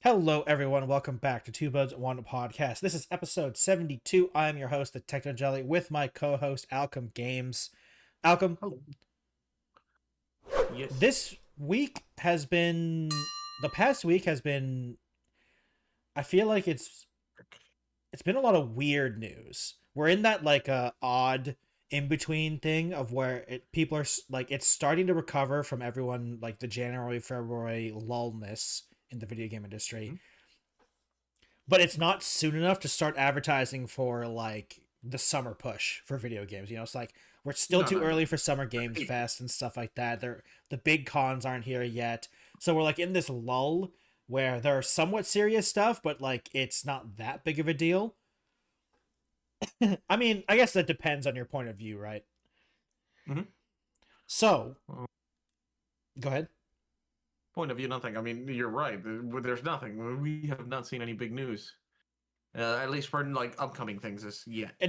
Hello, everyone. Welcome back to Two Buds One Podcast. This is episode 72. I'm your host, TheTechnojelly, with my co-host Alchem Games. Alchem, Oh, yes. this week has been the past week has been. I feel like it's been a lot of weird news. We're in that odd in between thing of where people are like it's starting to recover from everyone like the January February lullness in the video game industry, Mhm. but it's not soon enough to start advertising for like the summer push for video games. It's like we're still No, too no, no. early for Summer Games April. Fest and stuff like that. The big cons aren't here yet. So we're like in this lull where there are somewhat serious stuff, but like it's not that big of a deal. I mean, I guess that depends on your point of view, right? Hmm. So, Well, go ahead. point of view, nothing. I mean, you're right. There's nothing. We have not seen any big news. At least for like upcoming things In this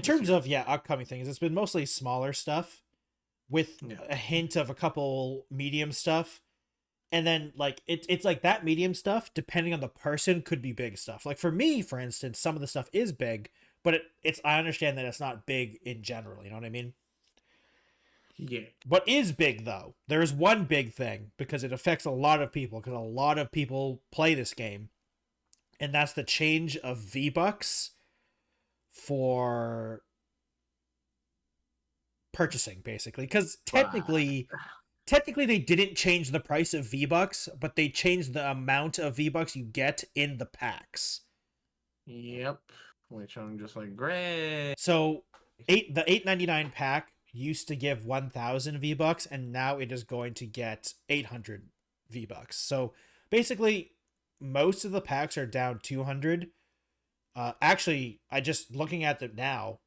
terms year. of upcoming things, it's been mostly smaller stuff with Yeah. a hint of a couple medium stuff. And then like it's like that medium stuff, depending on the person, could be big stuff. Like for me, for instance, some of the stuff is big, but it's I understand that it's not big in general. You know what I mean? Yeah. What is big though? There is one big thing because it affects a lot of people because a lot of people play this game, and that's the change of V Bucks for purchasing, basically. Because But technically they didn't change the price of V Bucks, but they changed the amount of V Bucks you get in the packs. yep. Which I'm just like, great. So the 899 pack used to give 1,000 V Bucks, and now it is going to get 800 V Bucks. So basically, most of the packs are down 200. Actually, I just looking at them now.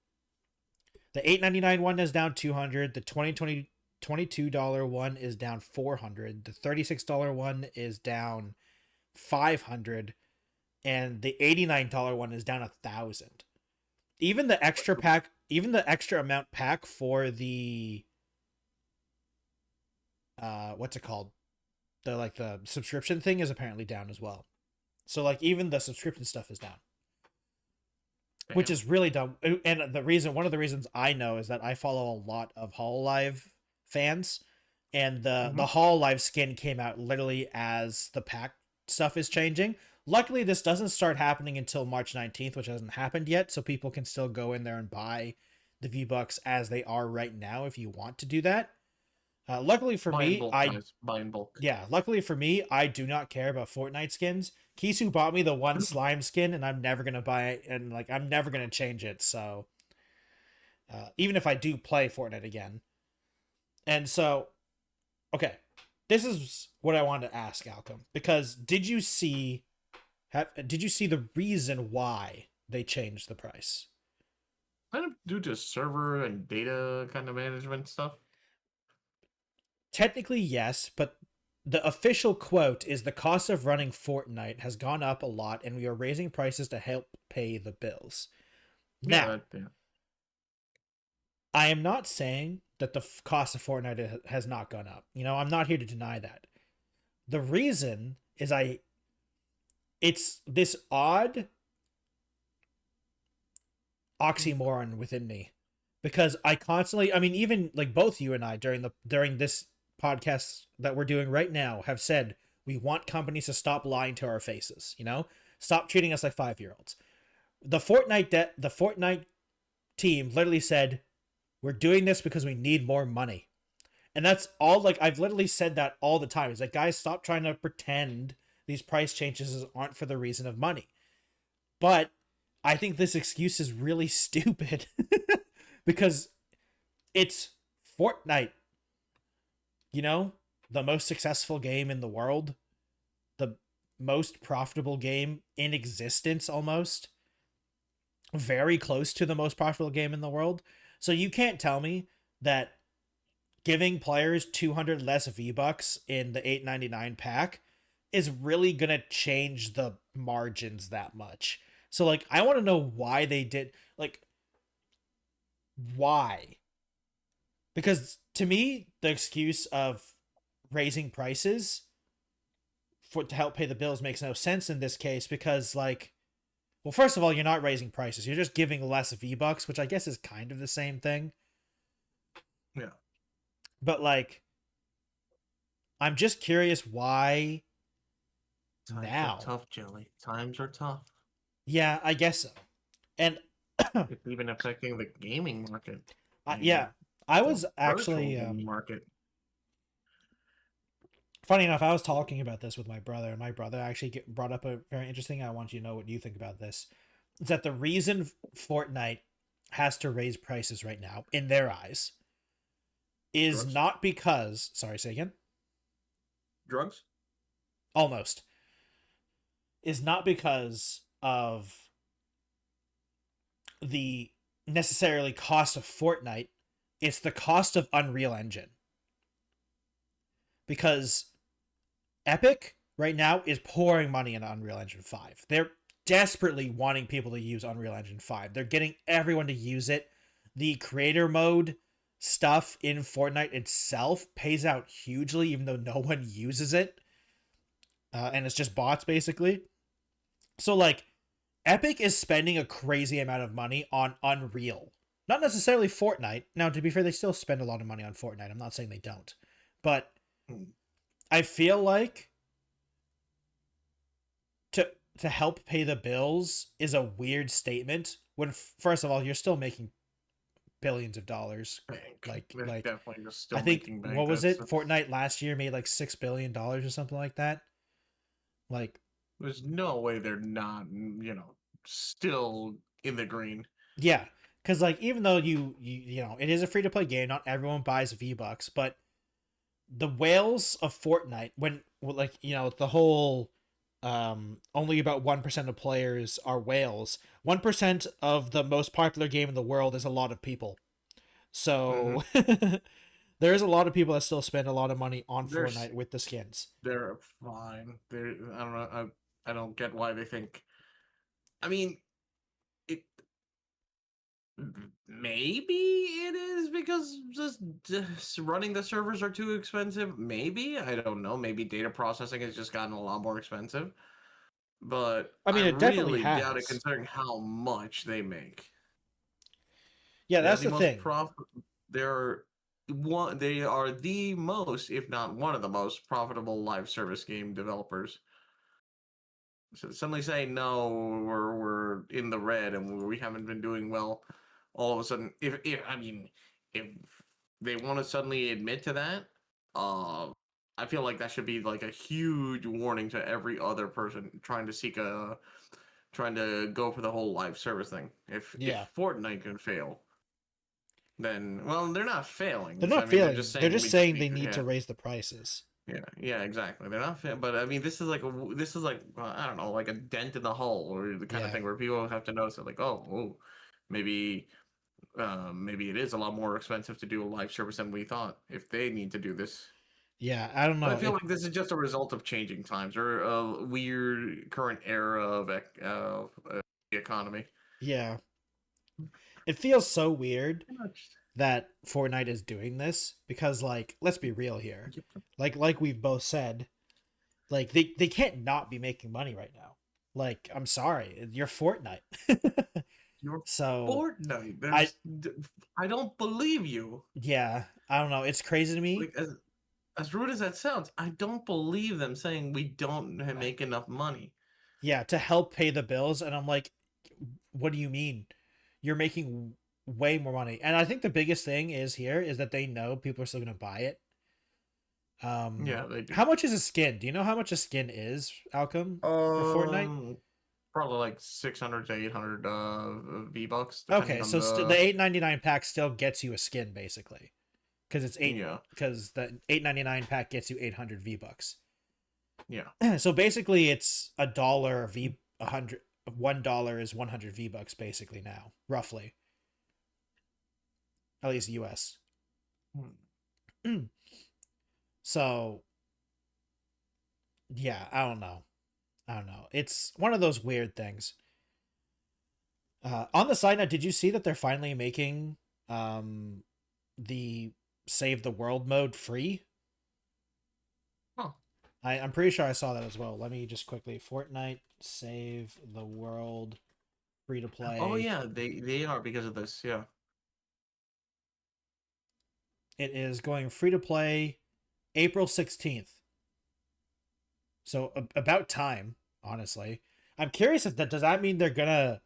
The 899 one is down 200. The 22 one is down 400. The $36 one is down 500, and the $89 one is down 1,000. Even the extra pack, even the extra amount pack for the what's it called, the subscription thing is apparently down as well. So like even the subscription stuff is down, which Damn. is really dumb. And one of the reasons I know is that I follow a lot of Hololive fans, and the Hmm. Hololive skin came out literally as the pack stuff is changing. Luckily, this doesn't start happening until March 19th, which hasn't happened yet, so people can still go in there and buy the V Bucks as they are right now if you want to do that. Luckily for Buy in me, bulk, guys. Buy in bulk. luckily for me, I do not care about Fortnite skins. Kisu bought me the one slime skin, and I'm never gonna buy it, and like I'm never gonna change it. So even if I do play Fortnite again, and so okay, this is what I wanted to ask Alcom, because did you see the reason why they changed the price? Kind of due to server and data kind of management stuff. Technically, yes, but the official quote is the cost of running Fortnite has gone up a lot, and we are raising prices to help pay the bills. Yeah, Now, yeah. I am not saying that the cost of Fortnite has not gone up. I'm not here to deny that. The reason is it's this odd oxymoron within me because I constantly, I mean, even like both you and I during this podcast that we're doing right now have said we want companies to stop lying to our faces. Stop treating us like 5-year-olds. The Fortnite team literally said we're doing this because we need more money. And that's all, like I've literally said that all the time. It's like, guys, stop trying to pretend these price changes aren't for the reason of money. But I think this excuse is really stupid because it's Fortnite, you know, the most successful game in the world, the most profitable game in existence almost, very close to the most profitable game in the world. So you can't tell me that giving players 200 less V-bucks in the 899 pack is really going to change the margins that much. So like I want to know why they did, like, why? Because to me the excuse of raising prices to help pay the bills makes no sense in this case because like, well, first of all, you're not raising prices. You're just giving less V-Bucks, which I guess is kind of the same thing. Yeah. But like, I'm just curious why Times are now. tough, Jelly. Times are tough. Yeah, I guess so. And It's even affecting the gaming market. yeah, And I the was virtual actually gaming market. funny enough, I was talking about this with my brother, and my brother actually brought up a very interesting. I want you to know what you think about this. It's that the reason Fortnite has to raise prices right now, in their eyes, is Drugs? not because. Sorry, say again. Drugs? Almost is not because of the necessarily cost of Fortnite. It's the cost of Unreal Engine because Epic right now is pouring money into Unreal Engine 5. They're desperately wanting people to use Unreal Engine 5. They're getting everyone to use it. The creator mode stuff in Fortnite itself pays out hugely, even though no one uses it. And it's just bots, basically. So, like, Epic is spending a crazy amount of money on Unreal. Not necessarily Fortnite. Now, to be fair, they still spend a lot of money on Fortnite. I'm not saying they don't. But I feel like to help pay the bills is a weird statement when first of all you're still making billions of dollars. Bank. like They're like definitely just I still think making what bank. was it, Fortnite last year made like $6 billion or something like that. Like, There's no way they're not, still in the green. yeah, because like even though you know it is a free to play game, not everyone buys V-Bucks, but the whales of Fortnite, when like you know the whole only about 1% of players are whales. 1% of the most popular game in the world is a lot of people. Mm-hmm. So there is a lot of people that still spend a lot of money on They're Fortnite with the skins. they're fine. I don't know. I don't get why they think. I mean, it maybe it is because just running the servers are too expensive. Maybe I don't know. Maybe data processing has just gotten a lot more expensive. But I I mean, it definitely really doubt it, has. considering how much they make. Yeah, They're that's the the most thing. profit. They're one. They are the most, if not one of the most profitable live service game developers. So suddenly saying no, we're in the red and we haven't been doing well. All of a sudden, if I mean, if they want to suddenly admit to that, uh, I feel like that should be like a huge warning to every other person trying to go for the whole live service thing. Yeah. If Fortnite can fail, then well, they're not They're failing. not I mean, they're just feeling. They're saying just we just saying need they to, need yeah. to raise the prices. Yeah, exactly. They're not fit, but I mean, this is like I don't know, like a dent in the hull, or the kind of Yeah. thing where people have to notice it, like, oh, maybe, maybe it is a lot more expensive to do a live service than we thought if they need to do this. Yeah, I don't But I know. feel like this is just a result of changing times or a weird current era of the economy. Yeah. It feels so weird that Fortnite is doing this because like let's be real here. Like we've both said, like they can't not be making money right now. Like I'm sorry, you're Fortnite. Your So Fortnite, I I don't believe you. yeah, I don't know. It's crazy to me. Like as rude as that sounds, I don't believe them saying we don't make enough money. Yeah, to help pay the bills and I'm like what do you mean? You're making way more money. And I think the biggest thing is here is that they know people are still going to buy it. Yeah, they do. How much is a skin? Do you know how much a skin is, Alchem, for Fortnite? Um, Probably like 600 to 800 V bucks, depending Okay, on so the the 8.99 pack still gets you a skin basically, because it's eight yeah because the 8.99 pack gets you 800 V bucks. yeah. So basically, it's $1 V 100. $1 is 100 V bucks basically now, roughly, at least US. Hmm. So yeah, I don't know. I don't know. It's one of those weird things. On the side note, did you see that they're finally making the Save the World mode free? Huh. I'm pretty sure I saw that as well. Let me just quickly Fortnite Save the World free to Oh play. yeah, they are because of this. Yeah. It is going free to play April 16th. So about time, honestly. I'm curious if that does that mean they're gonna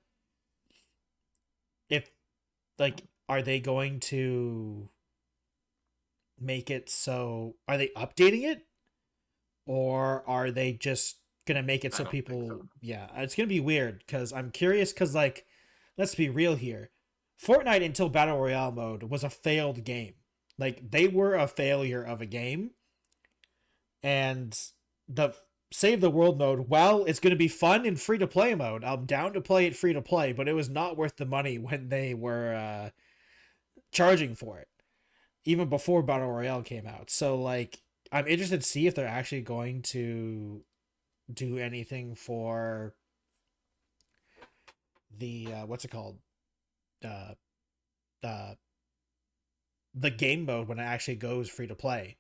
if like are they going to make it so are they updating it or are they just gonna make it I so don't think people so. yeah it's gonna be weird because I'm curious because like let's be real here, Fortnite until battle royale mode was a failed game, like they were a failure of a game, and the save the world mode, well, it's going to be fun in free to play mode, I'm down to play it free to play, but it was not worth the money when they were charging for it even before battle royale came out. So like I'm interested to see if they're actually going to do anything for the what's it called, uh uh the game mode when it actually goes free to play.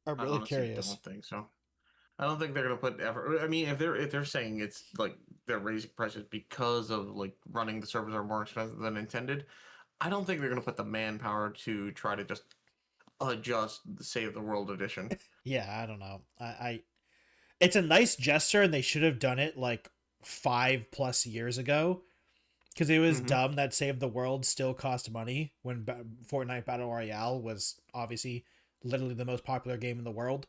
I'm I really honestly curious. don't think so. I don't think they're gonna put effort. I mean, if they're saying it's like they're raising prices because of like running the servers are more expensive than intended, I don't think they're gonna put the manpower to try to just adjust the Save the World edition. Yeah, I don't know. It's a nice gesture and they should have done it like 5+ years ago because it was Hmm. dumb that Save the World still cost money when Fortnite Battle Royale was obviously literally the most popular game in the world.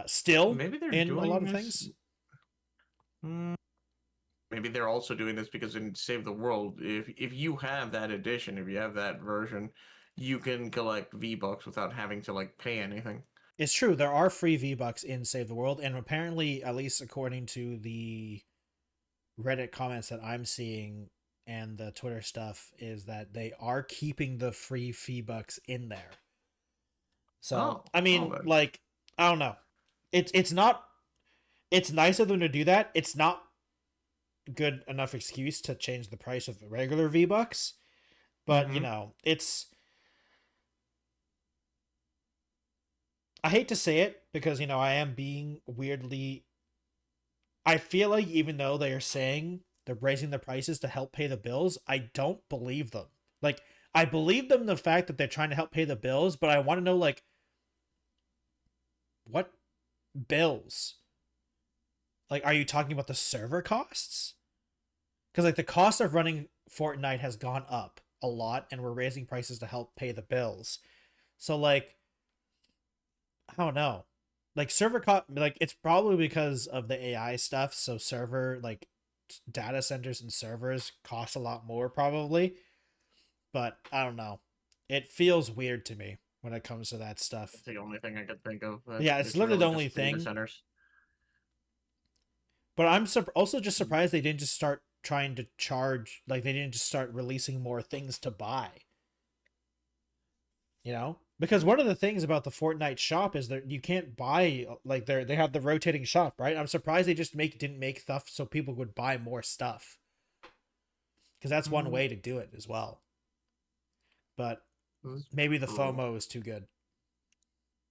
Still Maybe they're in a lot doing of this. things. mm, Maybe they're also doing this because in Save the World, if you have that edition, if you have that version, you can collect V Bucks without having to like pay anything. It's true, there are free V-Bucks in Save the World, and apparently, at least according to the Reddit comments that I'm seeing and the Twitter stuff, is that they are keeping the free V-Bucks in there. So, Oh, I well mean, then. like, I don't know. It's not it's nice of them to do that. It's not good enough excuse to change the price of the regular V-Bucks, but Hmm. it's I hate to say it because I am being weirdly I feel like even though they are saying they're raising the prices to help pay the bills, I don't believe them. Like I believe them the fact that they're trying to help pay the bills, but I want to know like what bills? Like are you talking about the server costs? Because like the cost of running Fortnite has gone up a lot, and we're raising prices to help pay the bills. So like, I don't know, like server cost, like it's probably because of the AI stuff. So server like data centers and servers cost a lot more probably, but I don't know. It feels weird to me when it comes to that stuff. That's the only thing I could think of. That Yeah, it's it's literally the really only just data thing. centers. But I'm also just surprised they didn't just start trying to charge, like they didn't just start releasing more things to buy. Because one of the things about the Fortnite shop is that you can't buy, like they have the rotating shop, right? I'm surprised they just didn't make stuff so people would buy more stuff, because that's one Mm, way to do it as well. But that's maybe the true. FOMO is too good.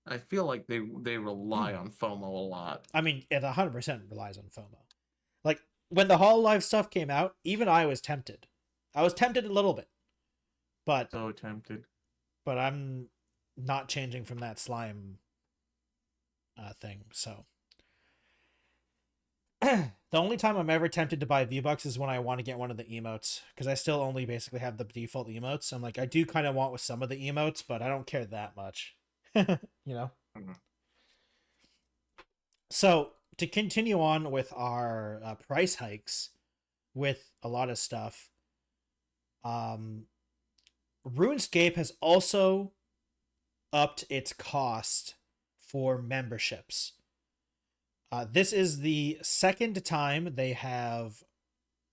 I feel like they rely on FOMO a lot. I mean, it 100% relies on FOMO. Like when the Hololive stuff came out, even I was tempted. I was tempted a little bit, but So tempted. I'm not changing from that slime thing. So the only time I'm ever tempted to buy V-Bucks is when I want to get one of the emotes, because I still only basically have the default emotes. I'm like, I do kind of want with some of the emotes, but I don't care that much. you know? Mhm. So to continue on with our price hikes with a lot of stuff, um, RuneScape has also upped its cost for memberships. This is the second time they have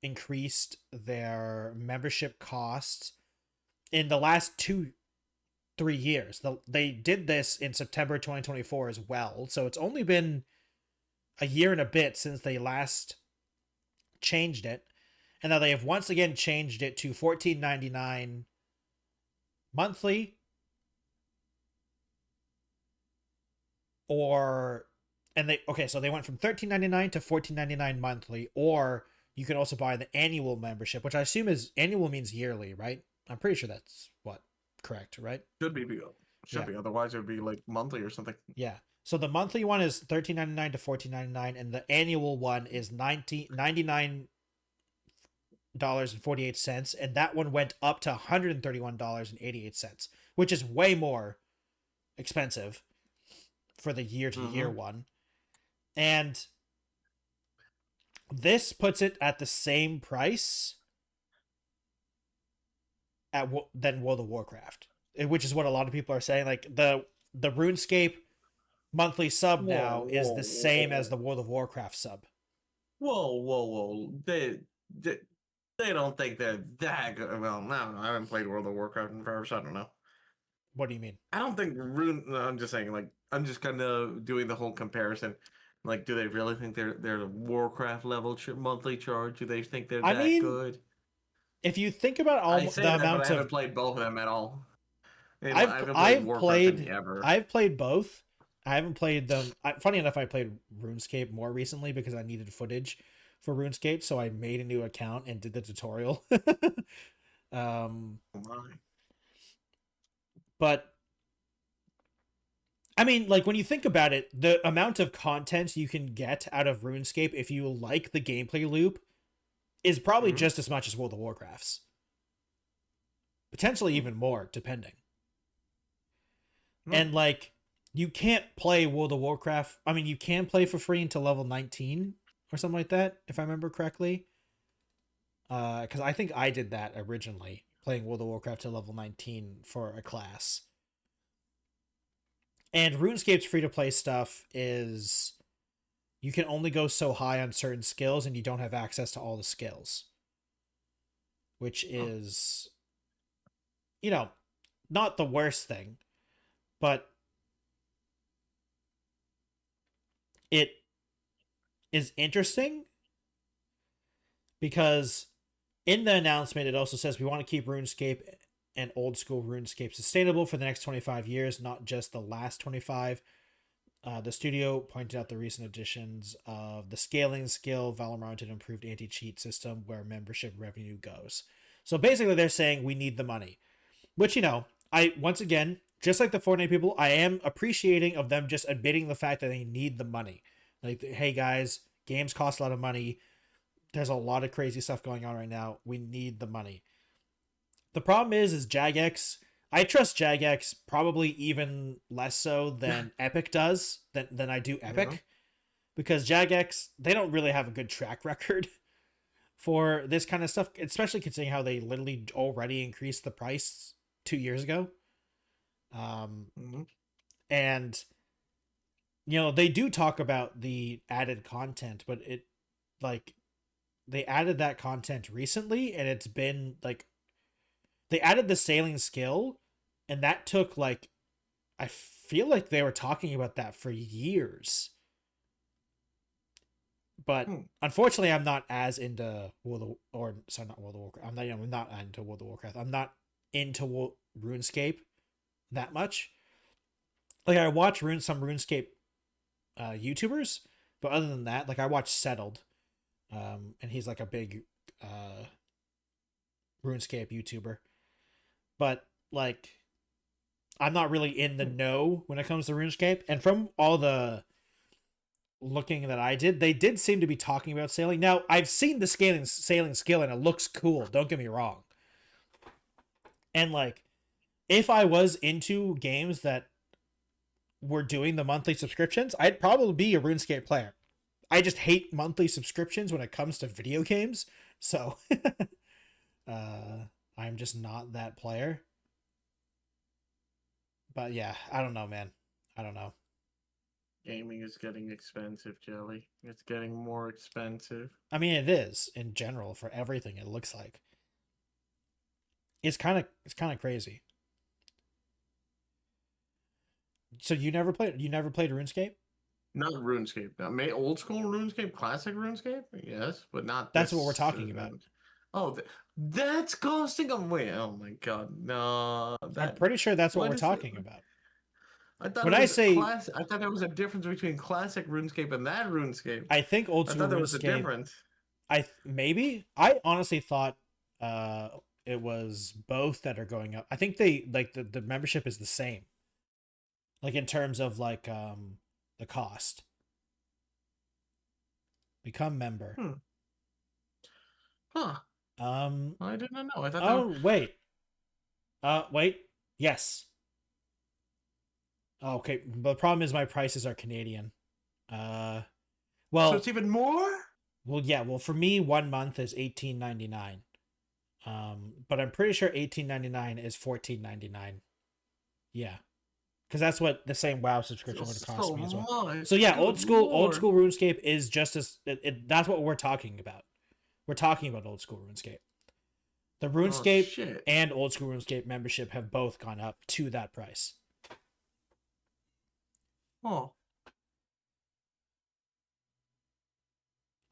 increased their membership costs in the last 3 years. They did this in September 2024 as well, so it's only been a year and a bit since they last changed it, and now they have once again changed it to 14.99 monthly or and they okay, so they went from $13.99 to $14.99 monthly, or you can also buy the annual membership, which I assume is annual means yearly, right? I'm pretty sure that's what correct, right? Should be should Yeah. be. Otherwise, it would be like monthly or something. Yeah. So the monthly one is $13.99 to $14.99, and the annual one is $99.48, and that one went up to $131.88, which is way more expensive for the year to year Mm-hmm. one. And this puts it at the same price than World of Warcraft, which is what a lot of people are saying. Like the RuneScape monthly sub Whoa, now is whoa, the same as whoa, the World of Warcraft sub. whoa! They they don't think they're that good. Well, no, I haven't played World of Warcraft in forever, so I don't know. What do you mean? I don't think Rune. No, I'm just saying, like, I'm just kind of doing the whole comparison. Like, do they really think they're the Warcraft level monthly charge? Do they think they're I that mean, good? if you think about I the say that, but I amount of haven't played both of them at all. I've I haven't played I've Warcraft in played ever. I've played both. I haven't played them. Funny enough, I played RuneScape more recently because I needed footage for RuneScape, so I made a new account and did the tutorial. um, Oh my. but I mean, like when you think about it, the amount of content you can get out of RuneScape if you like the gameplay loop is probably Mm-hmm. just as much as World of Warcraft's. Potentially even more, depending. Hmm. And like you can't play World of Warcraft. I mean, you can play for free until level 19 or something like that, if I remember correctly. Because I think I did that originally, playing World of Warcraft to level 19 for a class. And RuneScape's free to play stuff is you can only go so high on certain skills, and you don't have access to all the skills, which Hmm. is, you know, not the worst thing, but it is interesting because in the announcement, it also says we want to keep RuneScape and old school RuneScape sustainable for the next 25 years, not just the last 25. The studio pointed out the recent additions of the scaling skill, Valorant, and improved anti cheat system where membership revenue goes. So basically, they're saying we need the money, which, I, once again, just like the Fortnite people, I am appreciating of them just admitting the fact that they need the money. Like, hey guys, games cost a lot of money. There's a lot of crazy stuff going on right now. We need the money. The problem is Jagex. I trust Jagex probably even less so than Epic does than I do Yeah. Epic, because Jagex, they don't really have a good track record for this kind of stuff, especially considering how they literally already increased the price 2 years ago. Um, Mm-hmm. and they do talk about the added content, but it like they added that content recently, and it's been like they added the sailing skill, and that took like I feel like they were talking about that for years. But Hmm. unfortunately, I'm not as into World of, or sorry, not World of Warcraft. I'm not into World of Warcraft. I'm not into RuneScape that much. Like I watch some RuneScape YouTubers, but other than that, like I watch Settled, and he's like a big uh, RuneScape YouTuber. But like I'm not really in the Hmm. know when it comes to RuneScape. And from all the looking that I did, they did seem to be talking about sailing. Now, I've seen the sailing skill and it looks cool, don't get me wrong. And like if I was into games that were doing the monthly subscriptions, I'd probably be a RuneScape player. I just hate monthly subscriptions when it comes to video games. So, I'm just not that player. But yeah, I don't know, man. I don't know. Gaming is getting expensive, Jelly. It's getting more expensive. I mean, it is in general for everything. It looks like it's kind of crazy. So you never played RuneScape? Not RuneScape. Now, old school RuneScape, classic RuneScape, yes, but not That's what we're this. talking about. Oh, that's costing a wait. Oh my god, no! I'm That pretty sure that's what what we're is it? talking about. I thought When it I was say, class. I thought there was a difference between classic RuneScape and that RuneScape. I think old I school thought there was a RuneScape, difference. maybe I honestly thought uh it was both that are going up. I think they like the membership is the same, like in terms of like the cost. Become member. Hmm. Huh. Um. I did not know. I thought that. Oh wait. Wait. Yes. Oh, okay. But the problem is my prices are Canadian. Uh. So it's Well. even more. Well. Yeah. Well, for me, 1 month is 18.99. But I'm pretty sure 18.99 is 14.99. Yeah, because that's what the same WoW subscription Still would cost so me as well. much. So yeah, Good old lord. school RuneScape is just as that's what we're talking about. We're talking about old school RuneScape. The Oh RuneScape shit. and old school RuneScape membership have both gone up to that price. Oh.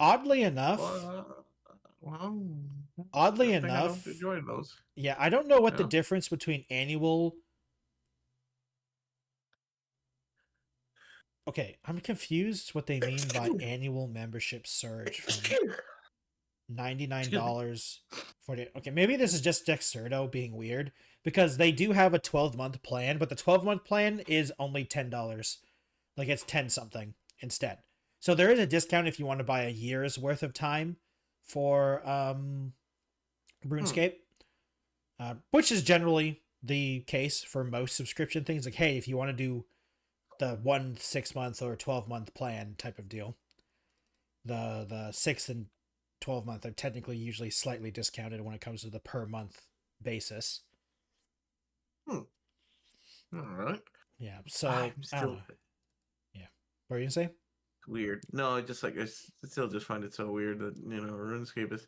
Oddly enough, Well, well, oddly good thing I don't enough, enjoy those. yeah, I don't know what the Yeah. difference between annual. Okay, I'm confused what they mean by annual membership surge from Excuse me. $99 for the. Okay, maybe this is just Dexerto being weird because they do have a 12-month plan, but the 12-month plan is only $10. Like it's 10 something instead. So there is a discount if you want to buy a year's worth of time for Hmm. RuneScape, which is generally the case for most subscription things. Like, hey, if you want to do the 1 6 month or 12-month plan type of deal, the 6 and 12 month are technically usually slightly discounted when it comes to the per month basis. Hmm. All right. Yeah, so I'm I don't still know. Yeah, what are you gonna say? weird. No, I just like still just find it so weird that RuneScape is.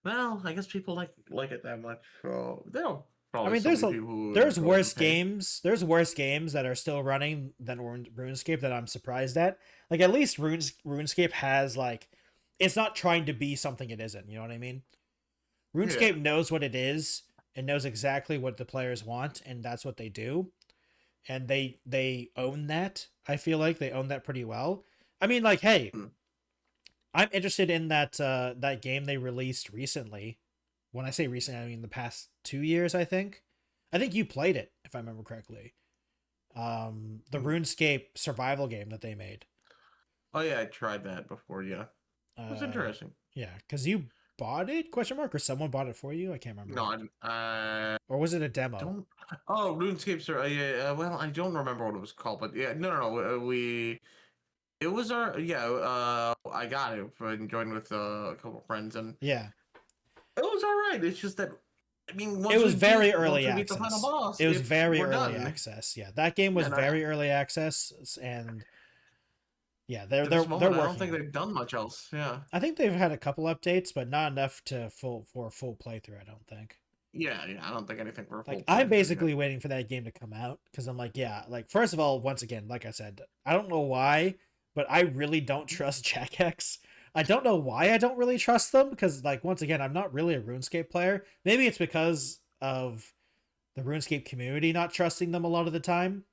Well, I guess people like it that much. So there'll I probably mean, still be people who are there's going to worse pay. games. There's worse games that are still running than RuneScape that I'm surprised at. Like at least RuneScape has like, it's not trying to be something it isn't. You know what I mean? Yeah. RuneScape knows what it is and knows exactly what the players want, and that's what they do. And they own that. I feel like they own that pretty well. I mean, like, hey, Hmm. I'm interested in that game they released recently. When I say recent, I mean the past 2 years. I think you played it if I remember correctly. The Hmm. RuneScape survival game that they made. Oh yeah, I tried that before. Yeah, it was Uh, interesting. yeah, because you bought it? Question mark, or someone bought it for you? I can't No, remember. I Or was it a demo? don't. Oh, RuneScape, sir. Yeah, well, I don't remember what it was called, but yeah, no, no, no. We it was our yeah. I got it and joined with a couple of friends, and Yeah, it was all right. It's just that I mean, it was very once early we beat the final access. boss, It was it's very we're early done. access. Yeah, that game Yeah, was and very early access, and yeah, to this they're moment, I don't working think on it. they've done much else. Yeah, I think they've had a couple updates, but not enough to for a full playthrough. I don't think. yeah. I don't think anything for a Like full I'm playthrough yet. basically waiting for that game to come out because I'm like, yeah, like first of all, once again, like I said, I don't know why, but I really don't trust Jagex. I don't know why I don't really trust them because like once again, I'm not really a RuneScape player. Maybe it's because of the RuneScape community not trusting them a lot of the time.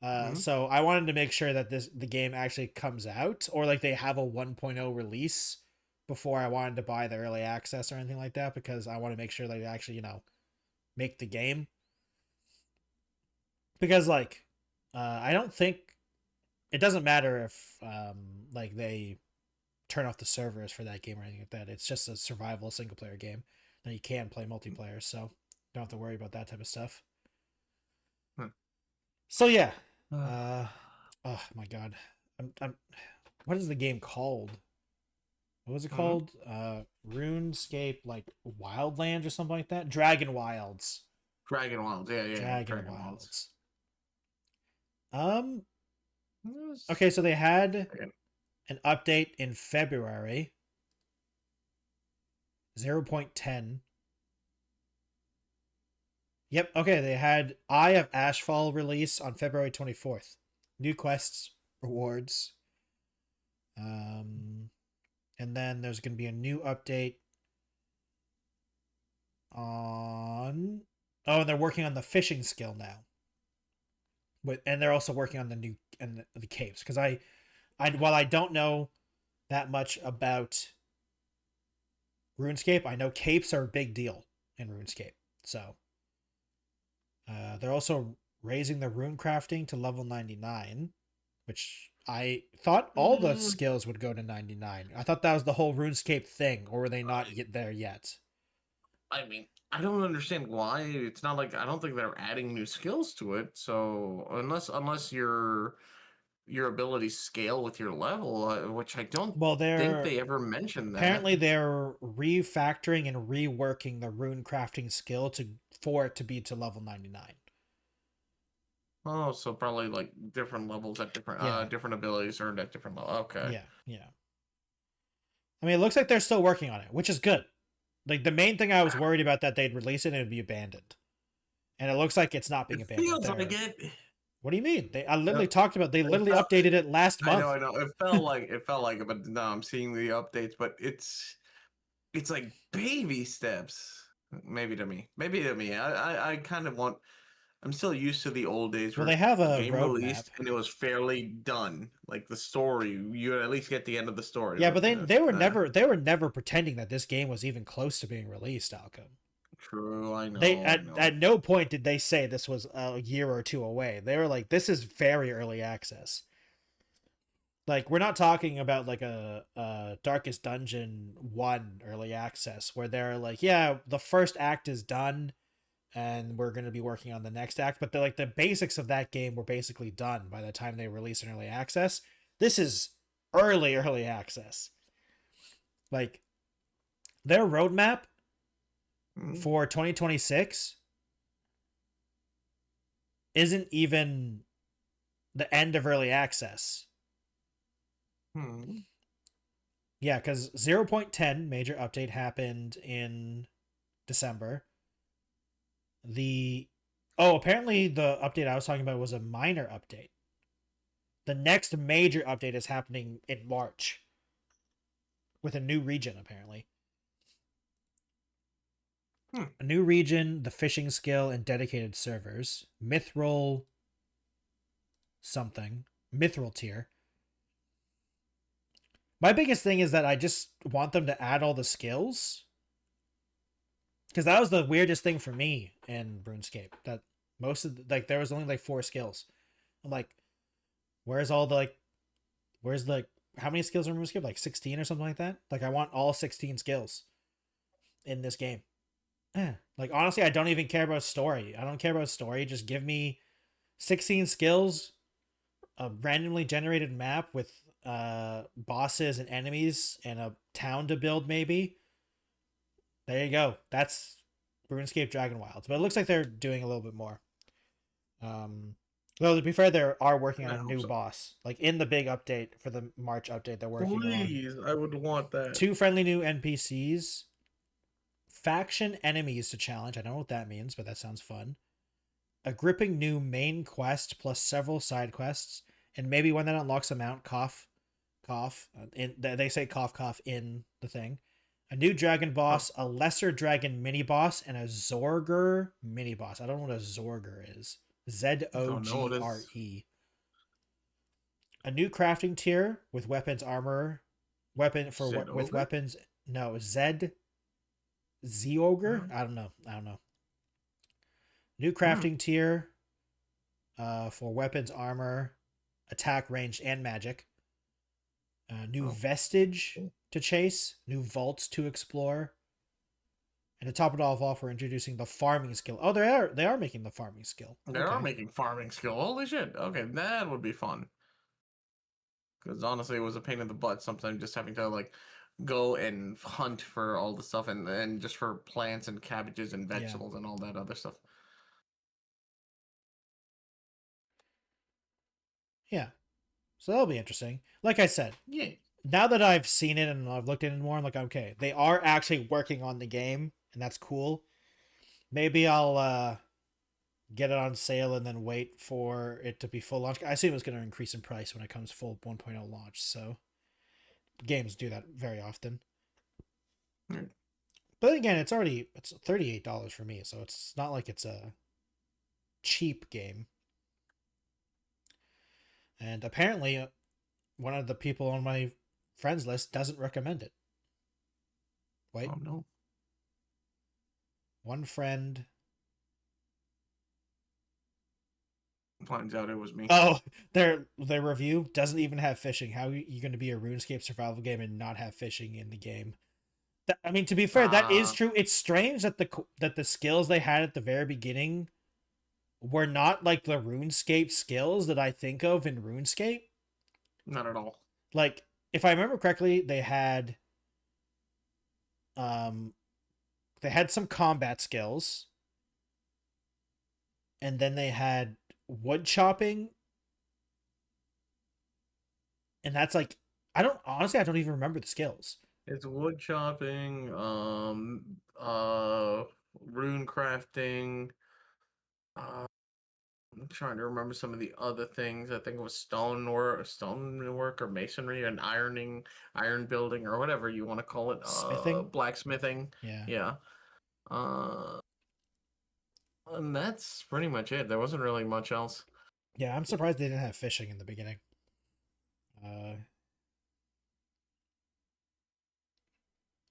Hmm. So I wanted to make sure that the game actually comes out or like they have a 1.0 release before I wanted to buy the early access or anything like that because I want to make sure they actually make the game because like I don't think it doesn't matter if like they turn off the servers for that game or anything like that. It's just a survival single player game that you can play multiplayer, so don't have to worry about that type of stuff. So yeah, Hmm. uh, oh my god, I'm what is the game called? What was it Hmm. called? RuneScape like Wildlands or something like that. Dragon Wilds. Dragon Wilds, yeah, Dragon Dragon Wilds. Wilds. Um. Yes. Okay, so they had Again. an update in February 0.10. Yep, okay, they had Eye of Ashfall release on February 24th. New quests, rewards. Um and then there's going to be a new update on. Oh, and they're working on the fishing skill now. and they're also working on the new and the capes because I while I don't know that much about RuneScape, I know capes are a big deal in RuneScape. So they're also raising the rune crafting to level 99, which I thought all the Mm, skills would go to 99. I thought that was the whole RuneScape thing, or were they not I, yet there yet? I mean, I don't understand why. It's not like I don't think they're adding new skills to it. So unless your abilities scale with your level, which I don't Well, think they're they ever mentioned that. apparently they're refactoring and reworking the rune crafting skill to for it to be to level 99. Oh, so probably like different levels at Yeah. different abilities earned at different level. Okay. Yeah. Yeah. I mean, it looks like they're still working on it, which is good. Like the main thing I was worried about that they'd release it and it'd be abandoned. And it looks like it's not being It abandoned. feels like They're it. What do you mean? I Uh, literally talked about they It literally felt, updated it last I know, month. I know. It felt like it, but no, I'm seeing the updates, but it's like baby steps. Maybe to me. Maybe to me. I kind of want. I'm still used to the old days Well, where they have a a game roadmap. released and it was fairly done. Like the story, you would at least get the end of the story. Yeah, But but they were never pretending that this game was even close to being released, Alchem. true, I They know, I know. at no point did they say this was a year or two away. They were like, this is very early access. Like we're not talking about like a Darkest Dungeon 1 early access where they're like, yeah, the first act is done and we're going to be working on the next act, but they're like the basics of that game were basically done by the time they release an early access. This is early access. Like their roadmap Hmm. for 2026 isn't even the end of early access. Hmm. Yeah, because 0.10 major update happened in December. The apparently the update I was talking about was a minor update. The next major update is happening in March with a new region apparently. Hmm. A new region, the fishing skill, and dedicated servers. Mithril something. Mithril tier. My biggest thing is that I just want them to add all the skills. Because that was the weirdest thing for me in RuneScape. That most of like there was only like 4 skills. I'm like, where's all the like where's the how many skills in RuneScape? Like 16 or something like that? Like I want all 16 skills in this game. Like honestly, I don't even care about story. I don't care about story. Just give me 16 skills, a randomly generated map with bosses and enemies and a town to build maybe. There you go. That's RuneScape Dragon Wilds. But it looks like they're doing a little bit more. Though to be fair, they are working on I a hope new so. boss. Like in the big update for the March update, they're working on Please, I would want that. 2 friendly new NPCs, faction enemies to challenge. I don't know what that means, but that sounds fun. A gripping new main quest plus several side quests, and maybe one that unlocks a mount. Cough, cough. They say cough, cough in the thing. A new dragon Oh, boss, a lesser dragon mini boss, and a Zorger mini boss. I don't know what a Zorger is. Z O don't know what G R is E. A new crafting tier with weapons armor, weapon for Sid with Ogre? weapons. No, Z ogre. No. I don't know. I don't know. New Hmm. crafting tier for weapons, armor, attack, ranged, and magic. New Oh. vestige to chase. New vaults to explore. And to top it all off, we're introducing the farming skill. Oh, they are making the farming skill. They are Okay. making farming skill. Holy shit. Okay, that would be fun. Because honestly, it was a pain in the butt sometimes just having to like go and hunt for all the stuff and just for plants and cabbages and Yeah. vegetables and all that other stuff. Yeah. So that'll be interesting. Like I said, Yeah. now that I've seen it and I've looked at it more, I'm like, okay, they are actually working on the game, and that's cool. Maybe I'll get it on sale and then wait for it to be full launch. I assume it's going to increase in price when it comes full 1.0 launch. So games do that very often. Yeah. But again, it's $38 for me, so it's not like it's a cheap game. And apparently, one of the people on my friends list doesn't recommend it. Wait, Oh no. one friend. Finds out it was me. Oh, their review doesn't even have fishing. How are you going to be a RuneScape survival game and not have fishing in the game? I mean, to be fair, that is Uh true. It's strange that the skills they had at the very beginning were not like the RuneScape skills that I think of in RuneScape. Not at all. Like, if I remember correctly, um they had some combat skills, and then they had wood chopping, and that's like I don't even remember the skills. It's wood chopping, rune crafting. I'm trying to remember some of the other things. I think it was stonework or masonry and iron building or whatever you want to call it. Smithing? Blacksmithing. Yeah. Yeah. Uh, and that's pretty much it. There wasn't really much else. Yeah, I'm surprised they didn't have fishing in the beginning. Uh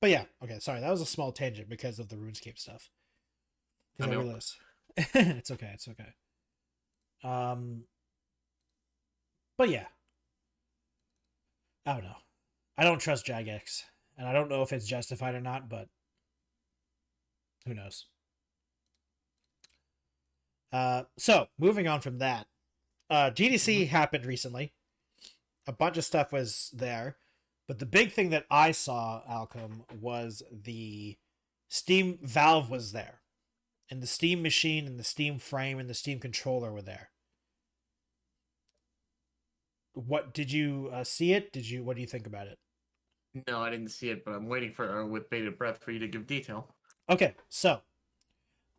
but yeah, okay, sorry. That was a small tangent because of the RuneScape stuff. I Because I know. realized it's okay, it's okay. Um but yeah, I don't know. I don't trust Jagex, and I don't know if it's justified or not, but who knows. So moving on from that, GDC Mhm. happened recently. A bunch of stuff was there, but the big thing that I saw, Alchem, was the Steam Valve was there, and the Steam machine and the Steam frame and the Steam controller were there. What did you see it? Did you? What do you think about it? No, I didn't see it, but I'm waiting for with bated breath for you to give detail. Okay, so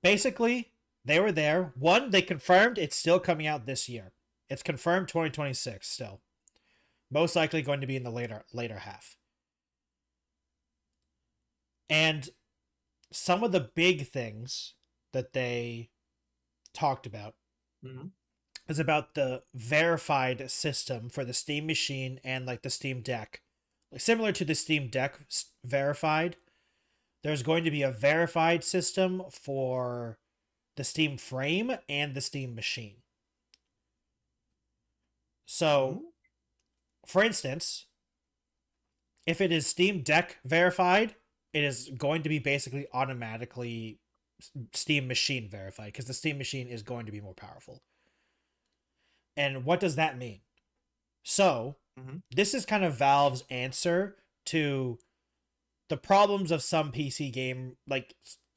basically they were there. One, they confirmed it's still coming out this year. It's confirmed 2026 still. Most likely going to be in the later half. And some of the big things that they talked about Hmm. is about the verified system for the Steam machine and like the Steam Deck. Like, similar to the Steam Deck verified, there's going to be a verified system for the Steam frame and the Steam machine. So, Hmm. for instance, if it is Steam Deck verified, it is going to be basically automatically Steam machine verified because the Steam machine is going to be more powerful. And what does that mean? So, Hmm. this is kind of Valve's answer to the problems of some PC game, like,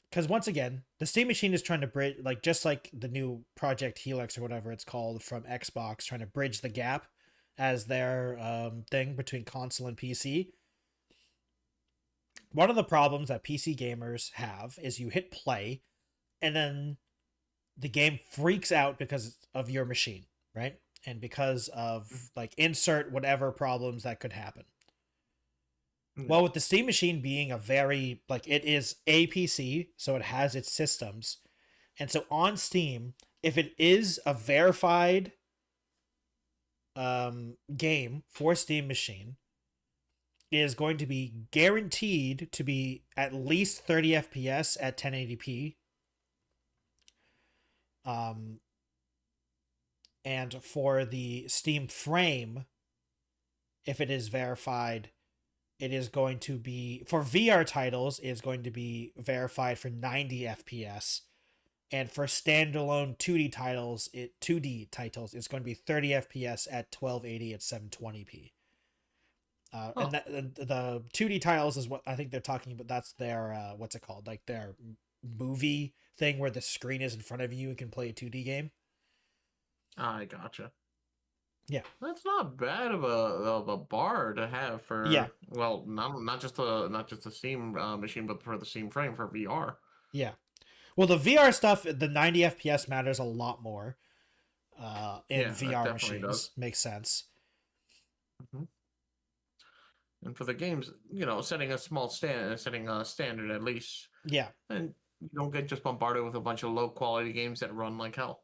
because once again, the Steam machine is trying to bridge, like, just like the new Project Helix or whatever it's called from Xbox, trying to bridge the gap as their thing between console and PC. One of the problems that PC gamers have is you hit play and then the game freaks out because of your machine, right? And because of like insert whatever problems that could happen. Yeah. Well, with the Steam machine being a very like it is a PC, so it has its systems. And so on Steam, if it is a verified game for Steam machine, it is going to be guaranteed to be at least 30 FPS at 1080p. Um, and for the Steam frame, if it is verified, it is going to be for VR titles is going to be verified for 90 FPS, and for standalone 2D titles it's going to be 30 FPS at 1280 at 720p. And Oh, that the 2D titles is what I think they're talking about. That's their what's it called? Like their movie thing where the screen is in front of you and can play a 2D game. I gotcha. Yeah, That's not bad of a bar to have yeah, for well, not just the Steam machine, but for the Steam frame for VR. yeah. Well, the VR stuff, the 90 FPS matters a lot more in Yeah, that VR definitely does. machines. Makes sense. Hmm. And for the games, setting a standard at least, Yeah. and you don't get just bombarded with a bunch of low quality games that run like hell.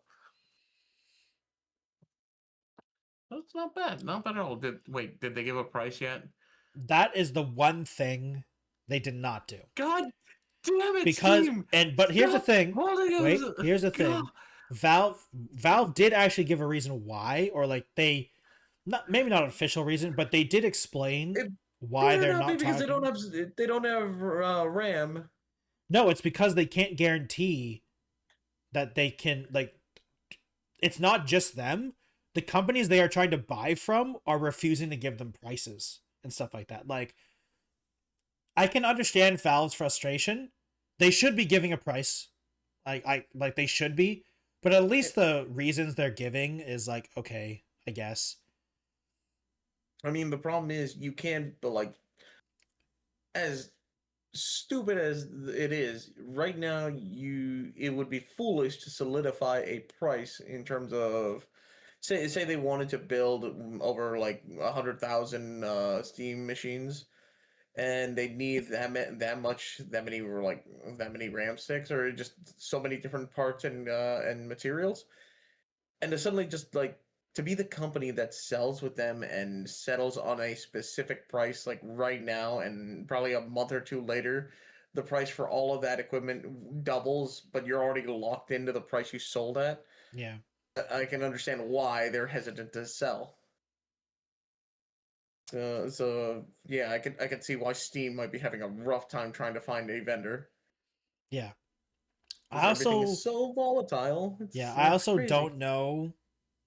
That's not bad. Not bad at all. Did they give a price yet? That is the one thing they did not do. God damn it, Because Steam! but here's the Stop thing. holding Wait, us. here's the God. thing. Valve did actually give a reason why, or like they not maybe not an official reason, but they did explain It why better they're not be not because talking. they don't have RAM. No, it's because they can't guarantee that they can like it's not just them. The companies they are trying to buy from are refusing to give them prices and stuff like that. Like I can understand Valve's frustration. They should be giving a price. I like they should be, but at least the reasons they're giving is like okay, I guess. I mean, the problem is you can't, but like, as stupid as it is, right now it would be foolish to solidify a price in terms of say they wanted to build over like 100,000 Steam machines, and they need that many were like that many RAM sticks or just so many different parts and materials, and to suddenly just like to be the company that sells with them and settles on a specific price like right now, and probably a month or two later the price for all of that equipment doubles, but you're already locked into the price you sold at. Yeah. I can understand why they're hesitant to sell. So yeah, I can see why Steam might be having a rough time trying to find a vendor Yeah. because I everything is also so volatile. yeah, I It's also crazy. don't know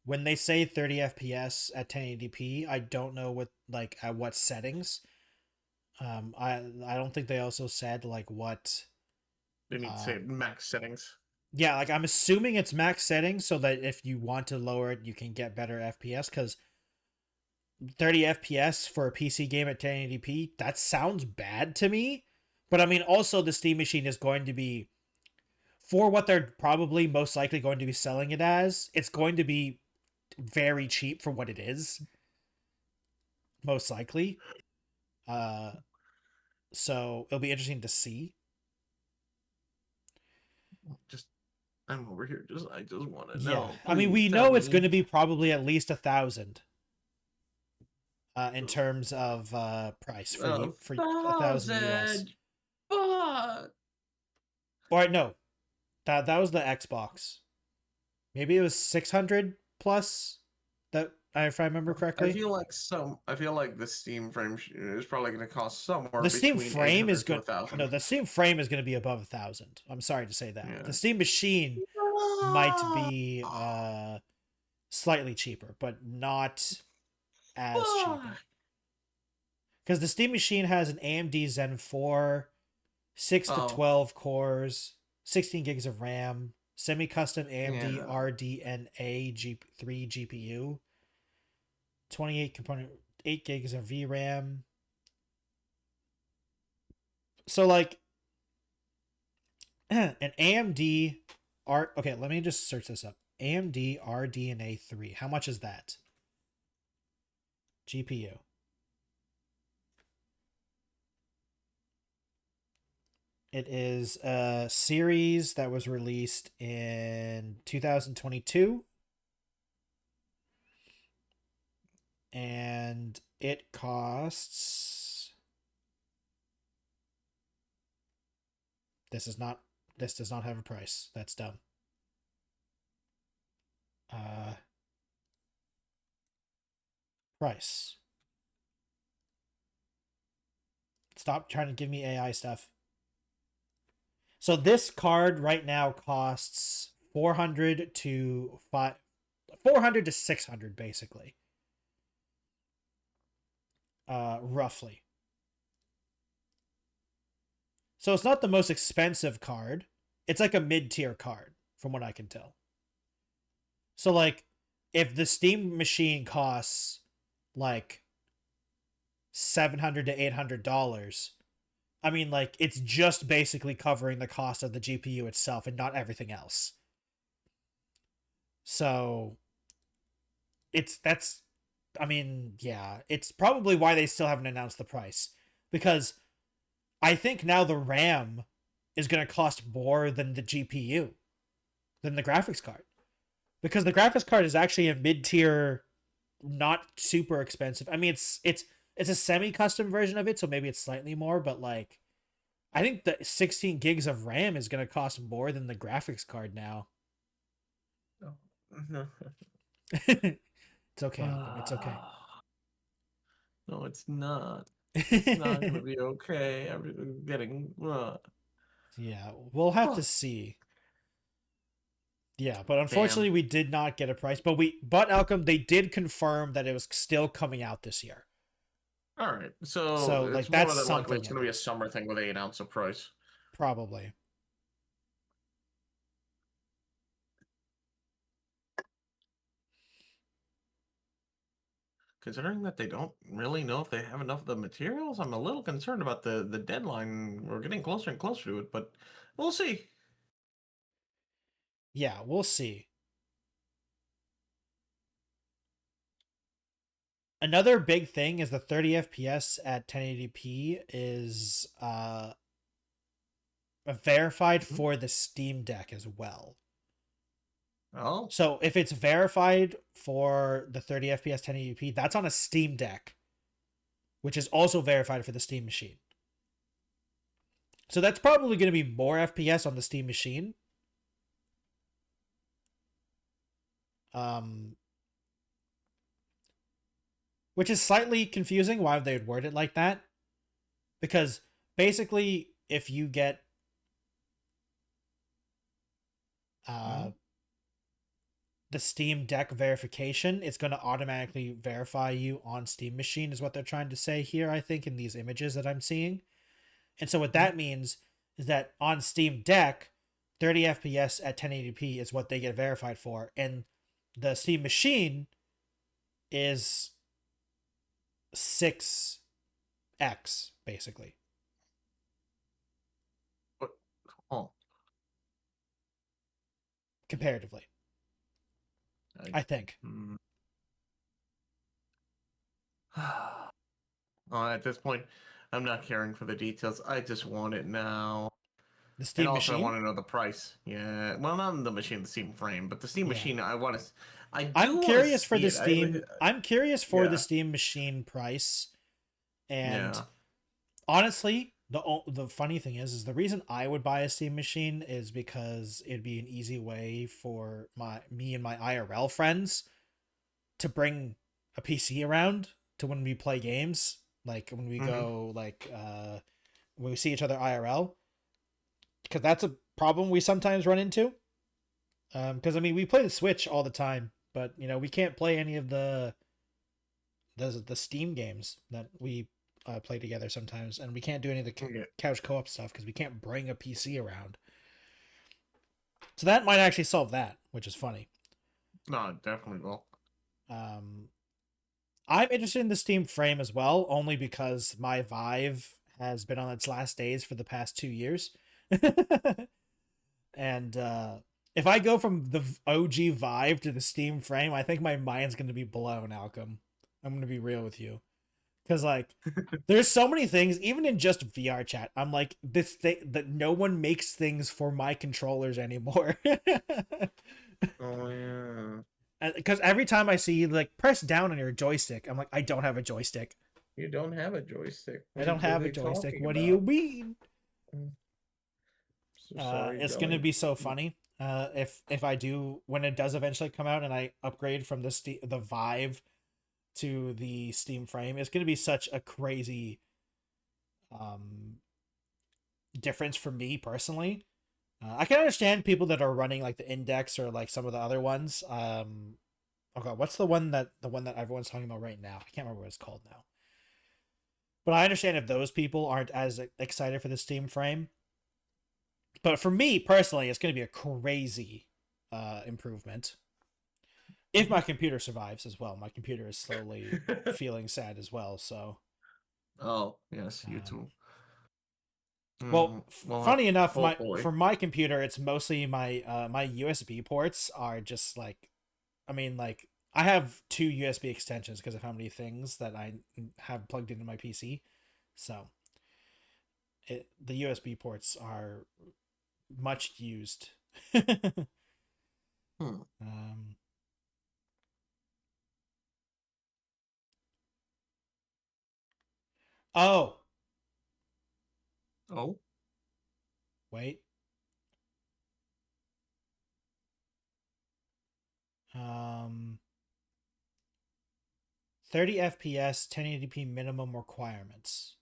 when they say 30 FPS at 1080p, I don't know what like at what settings. I don't think they also said like what They need to say um max settings. yeah, like I'm assuming it's max settings so that if you want to lower it, you can get better FPS cuz 30 FPS for a PC game at 1080p, that sounds bad to me. But I mean also the Steam machine is going to be for what they're probably most likely going to be selling it as, it's going to be very cheap for what it is, most likely. Uh so it'll be interesting to see. Just I'm over here. I just want to Yeah. know. I mean Please we tell know it's going me. to be probably at least 1,000 in terms of price A for 1,000 US. thousand. Fuck. Or no, that was the Xbox. Maybe it was 600 plus. That if I remember I correctly. feel like I feel like the Steam frame is probably going to cost somewhere The Steam between eight frame is hundred to a good. No, thousand. the Steam frame is going to be above 1,000. I'm sorry to say that. Yeah. The Steam machine might be slightly cheaper, but not as cheaper. Fuck. Because the Steam machine has an AMD Zen 4, 6 to Oh, 12 cores, 16 gigs of RAM, semi custom AMD yeah. RDNA 3 GPU, 28 component, 8 gigs of VRAM. So, like, an AMD okay, let me just search this up. AMD RDNA 3. How much is that? GPU. It is a series that was released in 2022 and it costs this does not have a price. That's dumb. Uh price. Stop trying to give me AI stuff. So this card right now costs 400 to 400 to 600 basically. Roughly. So it's not the most expensive card. It's like a mid-tier card from what I can tell. So like if the Steam machine costs like 700 to $800, I mean like it's just basically covering the cost of the GPU itself and not everything else. So that's I mean, yeah, it's probably why they still haven't announced the price because I think now the RAM is going to cost more than the GPU, than the graphics card. Because the graphics card is actually a mid-tier not super expensive. I mean, it's a semi-custom version of it, so maybe it's slightly more, but like I think the 16 gigs of RAM is going to cost more than the graphics card now. No. It's okay, Alchem. It's okay. No, it's not. It's not gonna be okay. I'm getting. Yeah, we'll have to Huh. see. Yeah, but Damn. unfortunately we did not get a price. But Alchem, they did confirm that it was still coming out this year. All right. So So it's like more that's than likely something it's at gonna be a least. summer thing with 8 ounce of price. Probably. Considering that they don't really know if they have enough of the materials, I'm a little concerned about the deadline. We're getting closer and closer to it, but we'll see. Yeah, we'll see. Another big thing is the 30 FPS at 1080p is verified Mhm. for the Steam Deck as well. Oh, So if it's verified for the 30 FPS 1080p, that's on a Steam Deck, which is also verified for the Steam machine. So that's probably going to be more FPS on the Steam machine. Um, which is slightly confusing why they would word it like that. Because basically, if you get uh, mhm. the Steam Deck verification, it's going to automatically verify you on Steam Machine, is what they're trying to say here, I think, in these images that I'm seeing. And so, what Mhm. that means is that on Steam Deck, 30 FPS at 1080p is what they get verified for. And the Steam Machine is 6x, basically, But, oh, comparatively, I, I think. mm. At this point, I'm not caring for the details. I just want it now. The And Steam also, I Machine? want to know the price. Yeah, well, not the machine, the Steam frame, but the Steam Yeah. machine. I I'm do want to curious for see the it. Steam. I'm curious for the Yeah, Steam Machine price. And yeah. honestly, the funny thing is the reason I would buy a Steam Machine is because it'd be an easy way for me and my IRL friends to bring a PC around to when we play games, like when we Hmm. go when we see each other IRL, because that's a problem we sometimes run into. Because I mean we play the Switch all the time, but we can't play any of the Steam games that we play together sometimes, and we can't do any of the Yeah. couch co-op stuff because we can't bring a PC around. So that might actually solve that, which is funny. No, it definitely will. Um, I'm interested in the Steam frame as well, only because my Vive has been on its last days for the past 2 years, and if I go from the OG Vive to the Steam frame, I think my mind's gonna be blown, Alchem. I'm gonna be real with you. Because like there's so many things, even in just VR chat, I'm like, this thing that no one makes things for my controllers anymore. Oh yeah. Because every time I see like press down on your joystick, I'm like, I don't have a joystick. You don't have a joystick. I What don't are have a they joystick. talking What do you about? mean? I'm so sorry, It's gonna Jelly. be so funny. If I do, when it does eventually come out and I upgrade from the Vive to the Steam frame, it's gonna be such a crazy um difference for me personally. I can understand people that are running like the Index or like some of the other ones. Oh god, what's the one that everyone's talking about right now? I can't remember what it's called now. But I understand if those people aren't as excited for the Steam frame. But for me personally, it's going to be a crazy improvement if my computer survives as well. My computer is slowly feeling sad as well. So, Oh, yes, you um, too. well, Well, funny enough, my hopefully. for my computer, it's mostly my USB ports are just like, I mean, like I have two USB extensions because of how many things that I have plugged into my PC. So the USB ports are much used. Hmm. um, Oh, Oh, wait. Um, 30 FPS, 1080p minimum requirements.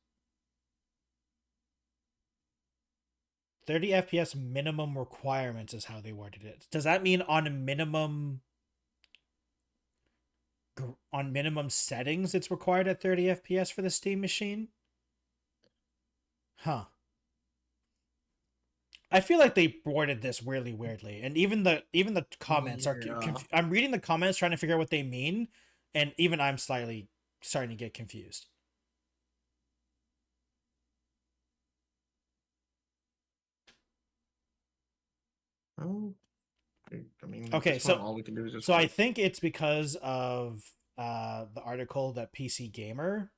30 FPS minimum requirements is how they worded it. Does that mean on minimum settings it's required at 30 FPS for the Steam machine? Huh. I feel like they worded this really weirdly, and even the comments are. yeah. I'm reading the comments trying to figure out what they mean, and even I'm slightly starting to get confused. Oh, I mean, at Okay, this point, so all we can do is just so I wait. think it's because of the article that PC Gamer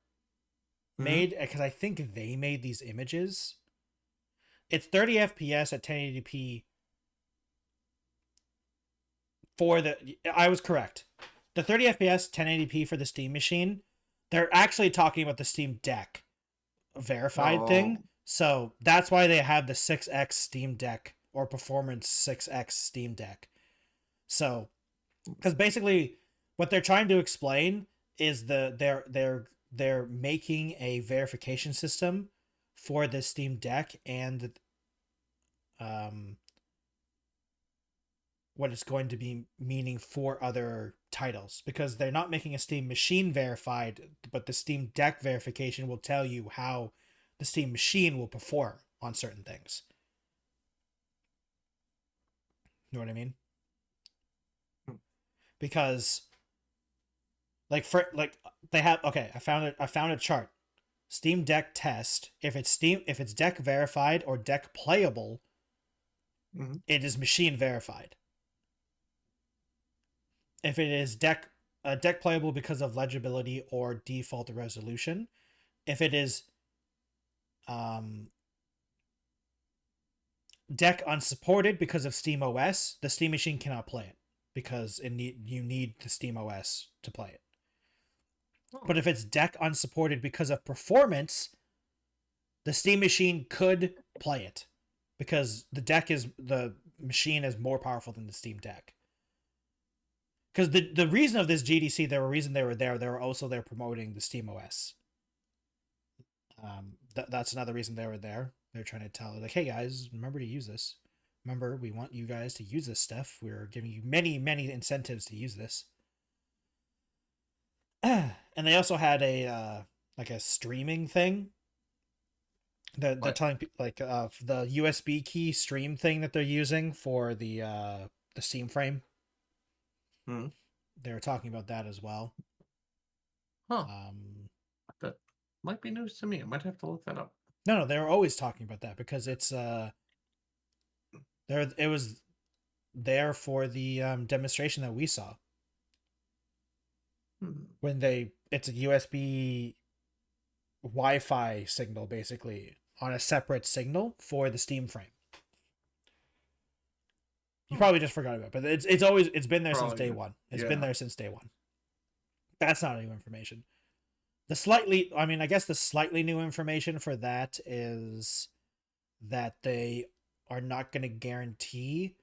Hmm. made, because I think they made these images. It's 30 FPS at 1080p for the. I was correct. The 30 FPS 1080p for the Steam machine. They're actually talking about the Steam Deck verified Oh, thing. So that's why they have the 6X Steam Deck or Performance 6X Steam Deck. So, because basically what they're trying to explain is they're making a verification system for the Steam Deck and um what it's going to be meaning for other titles, because they're not making a Steam machine verified, but the Steam Deck verification will tell you how the Steam machine will perform on certain things. You know what I mean? hmm. Because like they have, okay, I found a chart. Steam Deck test, if it's deck verified or deck playable, Mhm. it is machine verified. If it is deck playable because of legibility or default resolution, if it is um, deck unsupported because of Steam OS, the Steam machine cannot play it because you need the Steam OS to play it. Oh, But if it's deck unsupported because of performance, the Steam machine could play it because the machine is more powerful than the Steam Deck. Because the reason of this GDC, the reason they were there, they were also there promoting the Steam OS. That's another reason they were there. They're trying to tell, like, hey guys, remember to use this. Remember, we want you guys to use this stuff. We're giving you many incentives to use this. And they also had a like a streaming thing. They're what? telling people like the USB key stream thing that they're using for the Steam frame. Hmm. They were talking about that as well. Huh. Um, That might be news to me. I might have to look that up. no, they were always talking about that because it's there. It was there for the demonstration that we saw Hmm. when it's a USB Wi-Fi signal basically on a separate signal for the Steam frame. You Oh, probably just forgot about it, but it's been there since probably day did. one. It's been Yeah. there since day one. That's not new information. The slightly, I mean, I guess the slightly new information for that is that they are not going to guarantee,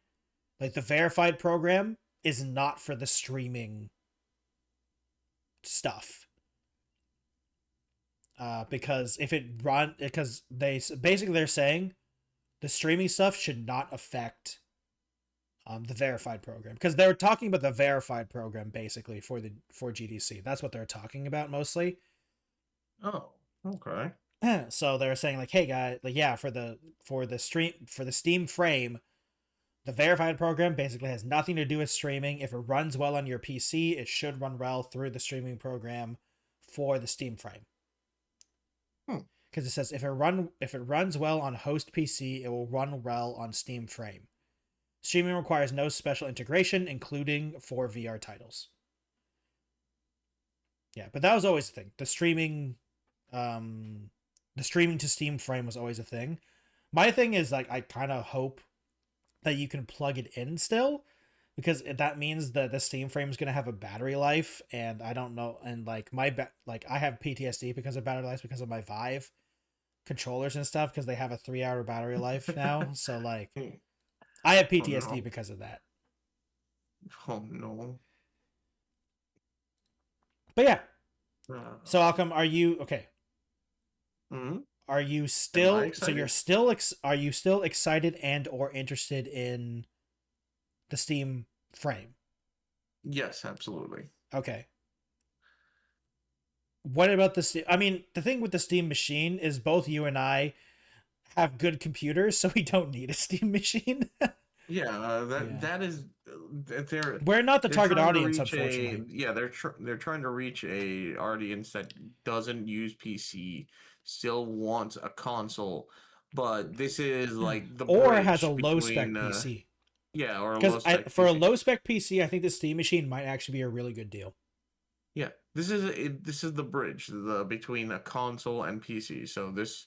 like, the verified program is not for the streaming stuff. Because if it run, because they're saying the streaming stuff should not affect the verified program, because they're talking about the verified program basically for GDC. That's what they're talking about mostly. Oh, okay. So they're saying like, hey guys, like, yeah, for the Steam frame, the verified program basically has nothing to do with streaming. If it runs well on your PC, it should run well through the streaming program for the Steam frame. Hmm. Because it says if it runs well on host PC, it will run well on Steam frame. Streaming requires no special integration, including for VR titles. Yeah, but that was always the thing. Um, the streaming to Steam frame was always a thing. My thing is, like, I kind of hope that you can plug it in still, because that means that the Steam frame is going to have a battery life, and I don't know, and like like I have PTSD because of battery life because of my Vive controllers and stuff because they have a 3 hour battery life now. So like I have Oh PTSD no. because of that. Oh no. But yeah, Uh, so Alchem, are you okay? mhm. Are you Am I still so you're excited? still are you still excited and or interested in the Steam frame? Yes, absolutely. Okay. What about the Steam? I mean, the thing with the Steam machine is both you and I have good computers, so we don't need a Steam machine. Yeah, that Yeah. that is they're We're not the they're target trying to audience, reach a unfortunately. yeah they're trying to reach a audience that doesn't use PC, still wants a console, but this is like the Or has a bridge low spec between PC. yeah, or a Because low spec for a PC. low spec PC, I think the Steam machine might actually be a really good deal. Yeah, this is the bridge between a console and PC. So this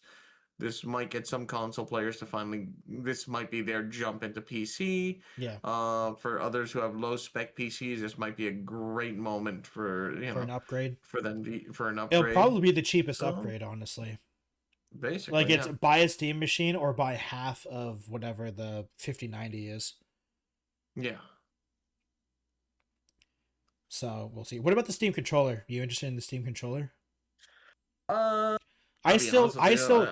might get some console players to finally. This might be their jump into PC. Yeah, For others who have low spec PCs, this might be a great moment for for an upgrade. for them for an It'll upgrade. probably be the cheapest So upgrade, honestly. Like basically, it's yeah, buy a Steam machine or buy half of whatever the 5090 is. yeah. So we'll see. What about the Steam controller? You interested in the Steam controller? Uh, I I'll be still, honest with I you. still,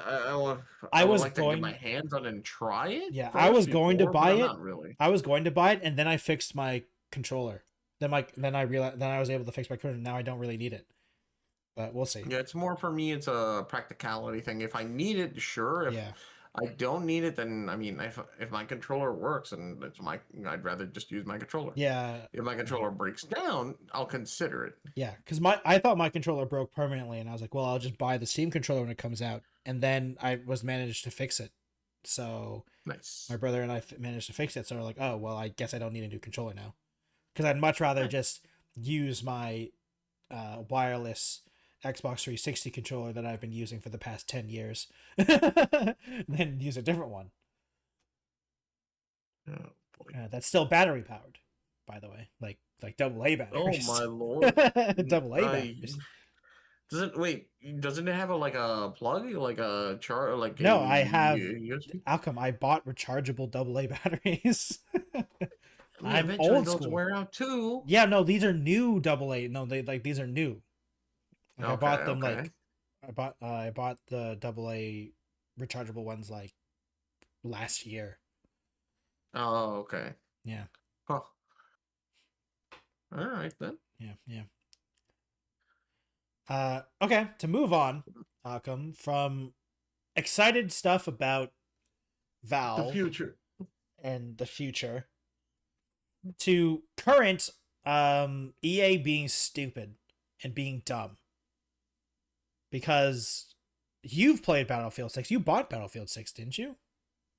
I I would was like to get my going, hands on and try it yeah, I first was going to before, but buy I'm it. not really. I was going to buy it, and then I fixed my controller. Then I realized, then I was able to fix my controller. Now I don't really need it, but we'll see. Yeah, it's more for me. It's a practicality thing. If I need it, sure. If Yeah, I don't need it, then I mean, if my controller works and it's my, I'd rather just use my controller. yeah, If my yeah. controller breaks down, I'll consider it. Yeah, because I thought my controller broke permanently, and I was like, well, I'll just buy the Steam controller when it comes out, and then I was managed to fix it. So my Nice. brother and I managed to fix it. So we're like, oh well, I guess I don't need a new controller now, because I'd much rather Nice. just use my wireless Xbox 360 controller that I've been using for the past 10 years, than use a different one. Oh boy. That's still battery powered, by the way, like double A Oh my batteries, lord. double A I batteries. doesn't wait. Doesn't it have a like a plug, like a char, like a No, I have USB? Alchem. I bought rechargeable AA batteries. Yeah, I'm eventually old those school. wear out too. Yeah, no, these are new AA. No, they like these are new. Like I Okay, bought them okay. like I bought the AA rechargeable ones like last year. Oh, okay. Yeah, Huh. All right then. yeah, yeah. Okay, to move on, Alchem, from excited stuff about The Valve future. and the future to current EA being stupid and being dumb. Because you've played Battlefield 6. You bought Battlefield 6, didn't you?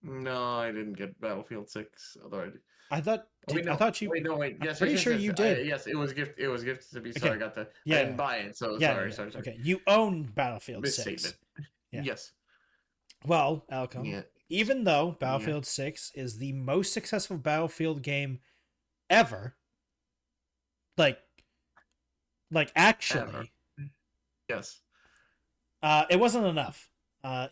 No, I didn't get Battlefield 6. Although I did. I thought Oh, wait, I no. thought you Wait, no, wait. I'm Yes, yes, pretty yes, sure yes. you did. Yes, it was gift. It was gifted to me. So I Okay. got the. I didn't Yeah. buy it. So Yeah, yeah, sorry, yeah. sorry, sorry. Okay. You own Battlefield 6. Misstatement. Yeah. Yes. Well, Alcom, Yeah. even though Yeah. Battlefield 6 is the most successful Battlefield game ever, like Ever. actually, Yes. it wasn't enough.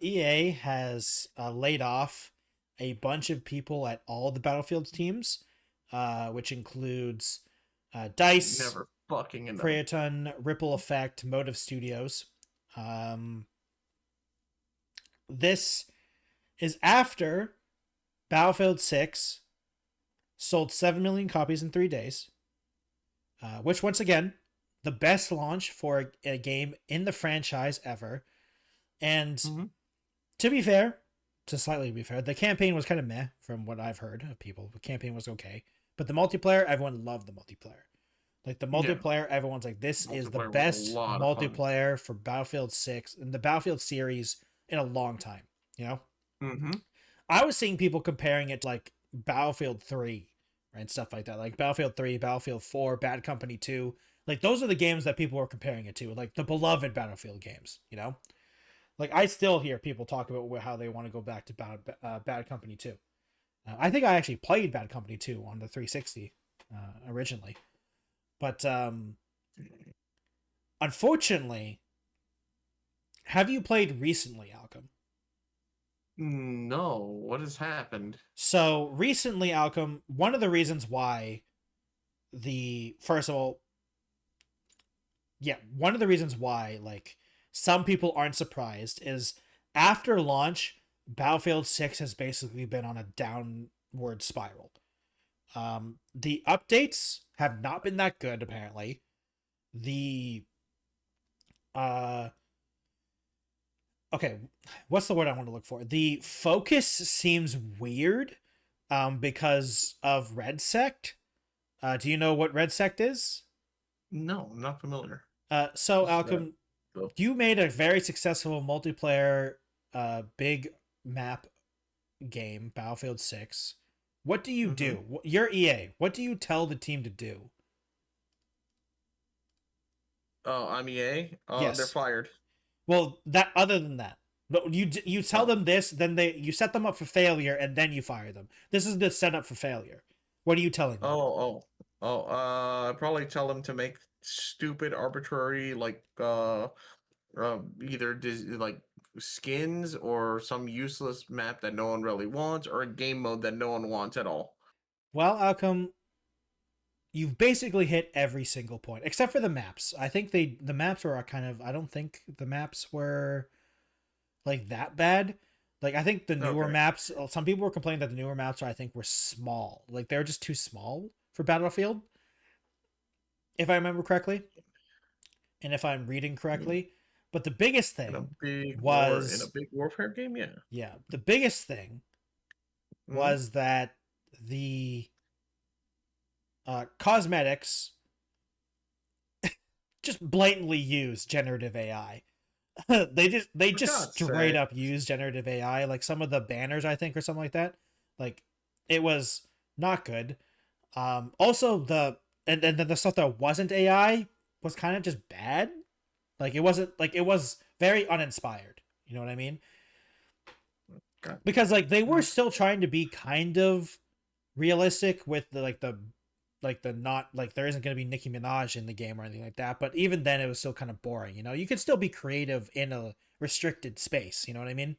EA has laid off a bunch of people at all the Battlefield's teams, which includes Dice, Never fucking enough. Creaton, Ripple Effect, Motive Studios. Um, this is after Battlefield 6 sold 7 million copies in 3 days, which, once again, the best launch for a game in the franchise ever. And Mm-hmm. to be fair, to slightly be fair, the campaign was kind of meh from what I've heard of people. The campaign was okay. But the multiplayer, everyone loved the multiplayer. Like the Yeah. multiplayer, everyone's like, this is the Multiplayer was a best lot of fun. multiplayer for Battlefield 6 and the Battlefield series in a long time. You know? Mm-hmm. I was seeing people comparing it to like Battlefield 3 and stuff like that. Like Battlefield 3, Battlefield 4, Bad Company 2. Like those are the games that people were comparing it to. Like the beloved Battlefield games, you know? Like I still hear people talk about how they want to go back to Bad Company 2. I think I actually played Bad Company 2 on the 360. originally. But unfortunately, have you played recently, Alchem? No, what has happened? So recently, Alchem, one of the reasons why the first of all, yeah, one of the reasons why like some people aren't surprised is after launch, Battlefield 6 has basically been on a downward spiral. The updates have not been that good apparently. The uh okay, what's the word I want to look for? The focus seems weird because of Red Sect. Do you know what Red Sect is? No, I'm not familiar. So What's that? Alchem, you made a very successful multiplayer big map game, Battlefield 6. What do you Mm-hmm. do? You're EA. What do you tell the team to do? Oh, I'm EA. They're Yes. fired. Well, that other than that, but you tell Oh, them this, then you set them up for failure, and then you fire them. This is the setup for failure. What are you telling them? I'd probably tell them to make stupid, arbitrary, like either like skins or some useless map that no one really wants, or a game mode that no one wants at all. Well, Outcome, you've basically hit every single point except for the maps. I think the maps were kind of. I don't think the maps were like that bad. Like I think the newer Okay. maps. Some people were complaining that the newer maps I think were small. Like they were just too small for Battlefield, if I remember correctly, and if I'm reading Mm, correctly. But the biggest In a thing big war, in a was big warfare game, yeah. yeah, the biggest thing Mm-hmm. was that the cosmetics just blatantly use generative AI. they For just God's straight sake. up use generative AI. Like some of the banners, I think, or something like that. Like it was not good. Also and then the stuff that wasn't AI was kind of just bad. Like it wasn't like it was very uninspired. You know what I mean? God. Because like they were Mm, still trying to be kind of realistic with the not like there isn't going to be Nicki Minaj in the game or anything like that. But even then, it was still kind of boring. You know, you could still be creative in a restricted space. You know what I mean?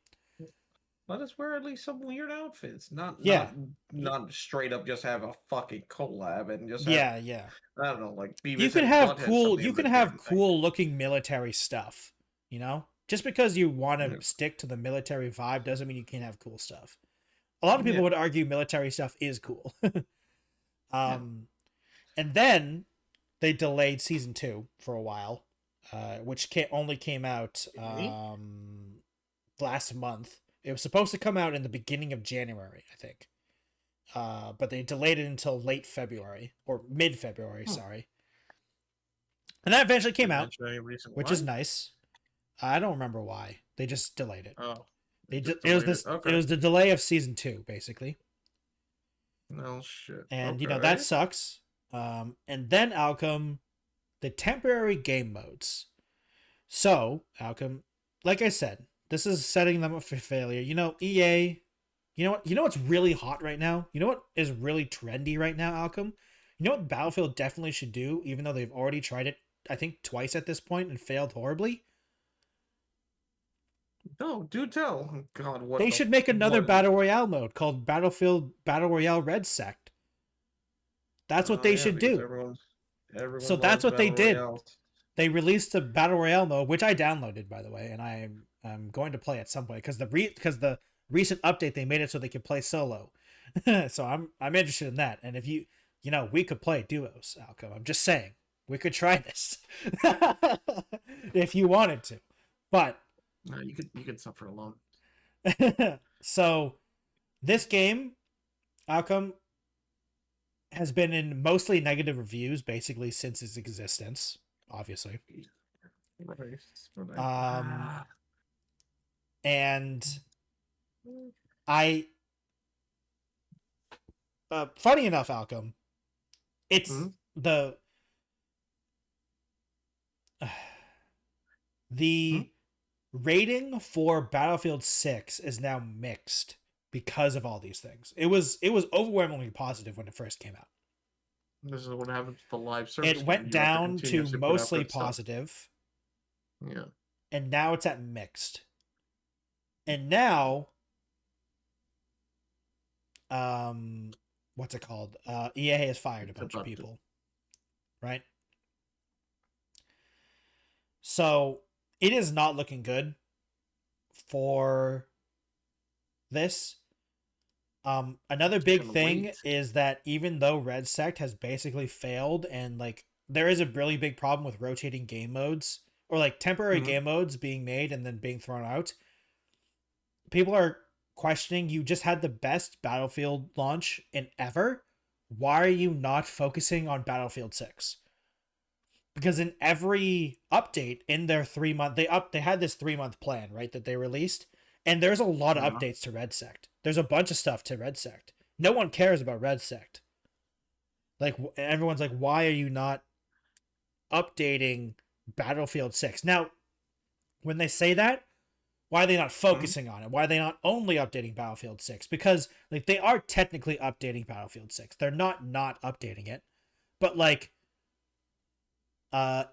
Let us wear at least some weird outfits. Not Yeah, not not straight up just have a fucking collab and just have, yeah. I don't know, like You Beavis can and have Butthead cool. something You in the can have damn thing. cool looking military stuff. You know, just because you want to Yeah. stick to the military vibe doesn't mean you can't have cool stuff. A lot of people Yeah. would argue military stuff is cool. Yeah. um, and then they delayed season 2 for a while, which only came out Okay. last month. It was supposed to come out in the beginning of January, I think, but they delayed it until late February or mid February. Hmm. Sorry, and that eventually came Didn't out, mention any reason which is why. nice. I don't remember why they just delayed it. Oh, They just it was delayed it. this. It Okay. was the delay of season 2, basically, No shit. and that Okay. sucks. And then Alchem, the temporary game modes. So, Alchem, like I said, this is setting them up for failure. You know, EA, you know what? You know what's really hot right now? You know what is really trendy right now, Alchem? You know what Battlefield definitely should do, even though they've already tried it, I think, twice at this point and failed horribly? No, do tell. God, what They the should make another what? Battle Royale mode called Battlefield Battle Royale Red Sect. That's what they Yeah, should because do. So everyone that's loves what they battle did. royales. They released a battle royale mode, which I downloaded by the way, and I'm going to play at some point because the recent update they made it so they could play solo. So I'm interested in that. And if we could play duos, Alco. I'm just saying we could try this if you wanted to, but No, you could suffer alone. so this game outcome has been in mostly negative reviews basically since its existence, obviously. Christ, but Um, and I, funny enough, Alcom, it's hmm? Hmm? the rating for Battlefield 6 is now mixed because of all these things. It was overwhelmingly positive when it first came out. This is what happens with the live service It game. went You have to down to continuously put mostly effort stuff. positive, Yeah. and now it's at mixed. And now, what's it called? EA has fired a It's bunch of about to. people, right? So it is not looking good for this. Another big Gonna thing wait. is that even though Red Sect has basically failed, and like there is a really big problem with rotating game modes or like temporary Mhm. game modes being made and then being thrown out, people are questioning, you just had the best Battlefield launch in ever. Why are you not focusing on Battlefield 6? Because in every update in their 3 month, they had this 3 month plan, right, that they released, and there's a lot of Yeah. updates to Red Sect. There's a bunch of stuff to Red Sect. No one cares about Red Sect. Like everyone's like, why are you not updating Battlefield 6? Now, when they say that, why are they not Mhm. focusing on it? Why are they not only updating Battlefield 6? Because like they are technically updating Battlefield 6. They're not updating it. But like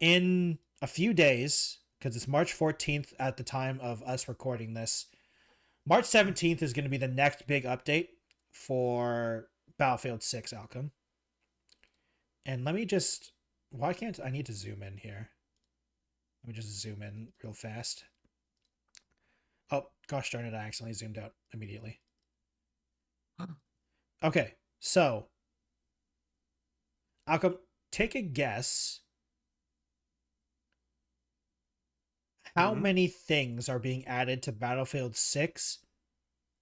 in a few days, because it's March 14th at the time of us recording this, March 17th is going to be the next big update for Battlefield 6 Alchem. And let me just, why can't I need to zoom in here? Let me just zoom in real fast. Oh, gosh darn it, I accidentally zoomed out immediately. Okay, so Alchem, take a guess. How Mhm. many things are being added to Battlefield 6,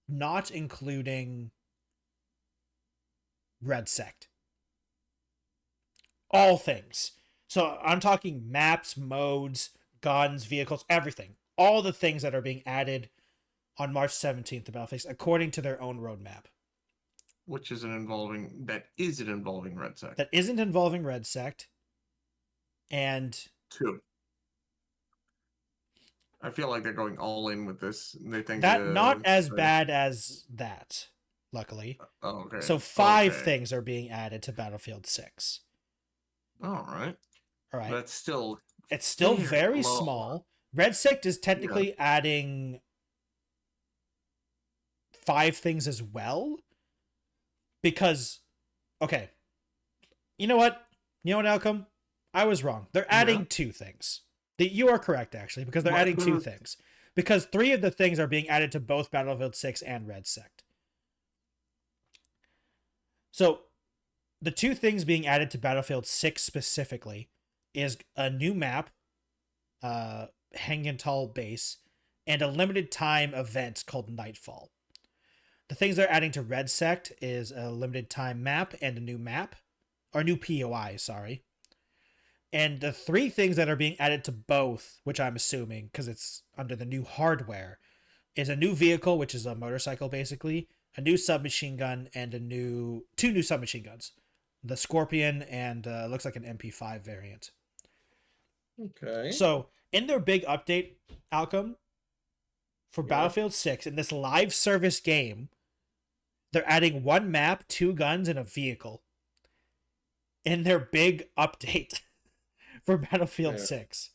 not including Red Sect? All things. So I'm talking maps, modes, guns, vehicles, everything. All the things that are being added on March 17th to Battlefield 6, according to their own roadmap. Which is an involving that isn't involving Red Sect. That isn't involving Red Sect. And Two. I feel like they're going all in with this. They think that not as so, bad as that, luckily. oh, okay. So five Okay. things are being added to Battlefield 6. All right. All right. That's still It's still very very low. small. Red Sect is Yeah. technically adding five things as well. Because, okay, you know what? You know what, Alchem? I was wrong. They're Yeah. adding two things. You are correct, actually, because they're What? adding two things. Because three of the things are being added to both Battlefield 6 and Red Sect. So, the two things being added to Battlefield 6 specifically is a new map, Hangental Base, and a limited time event called Nightfall. The things they're adding to Red Sect is a limited time map and a new map, or new POI, sorry. And the three things that are being added to both, which I'm assuming because it's under the new hardware, is a new vehicle, which is a motorcycle basically, a new submachine gun, and two new submachine guns, the Scorpion and looks like an MP5 variant. Okay. So in their big update, Alchem, for Yeah. Battlefield 6 in this live service game, they're adding one map, two guns, and a vehicle in their big update for Battlefield Yeah. 6.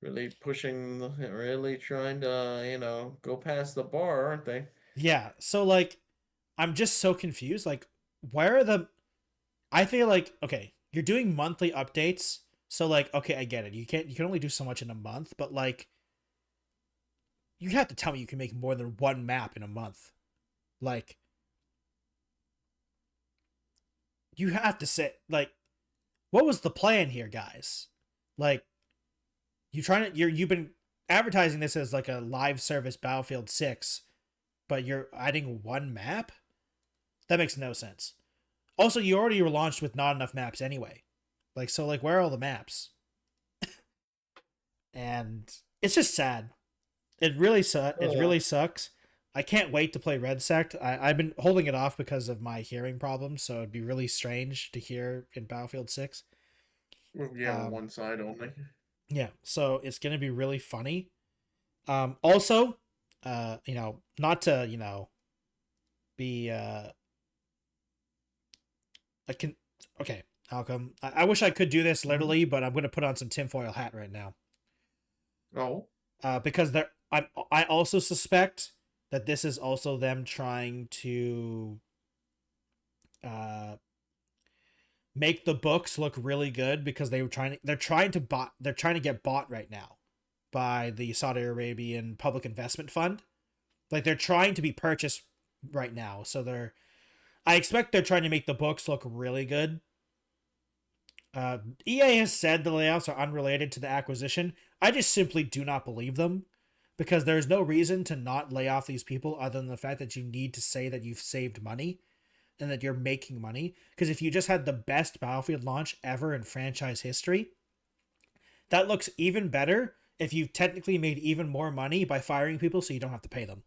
Really pushing, really trying to, go past the bar, aren't they? Yeah, so like I'm just so confused. Like, where are the? I feel like okay, you're doing monthly updates, so like okay, I get it. You can only do so much in a month, but like you have to tell me you can make more than one map in a month. Like you have to say like, what was the plan here, guys? Like you've been advertising this as like a live service Battlefield 6, but you're adding one map. That makes no sense. Also, you already were launched with not enough maps anyway. Like, so, like, where are all the maps? And it's just sad. Oh It yeah. really sucks. I can't wait to play Red Sect. I've been holding it off because of my hearing problems, so it'd be really strange to hear in Battlefield 6. Yeah, on Um, one side only. yeah, so it's gonna be really funny. Also, not to be I can okay. Alchem. I wish I could do this Mhm. literally, but I'm going to put on some tinfoil hat right now. Oh. Because I also suspect that this is also them trying to uh, make the books look really good because they're trying to get bought right now by the Saudi Arabian Public Investment Fund. Like they're trying to be purchased right now, so I expect they're trying to make the books look really good. EA has said the layoffs are unrelated to the acquisition. I just simply do not believe them because there's no reason to not lay off these people other than the fact that you need to say that you've saved money and that you're making money. Because if you just had the best Battlefield launch ever in franchise history, that looks even better if you've technically made even more money by firing people so you don't have to pay them.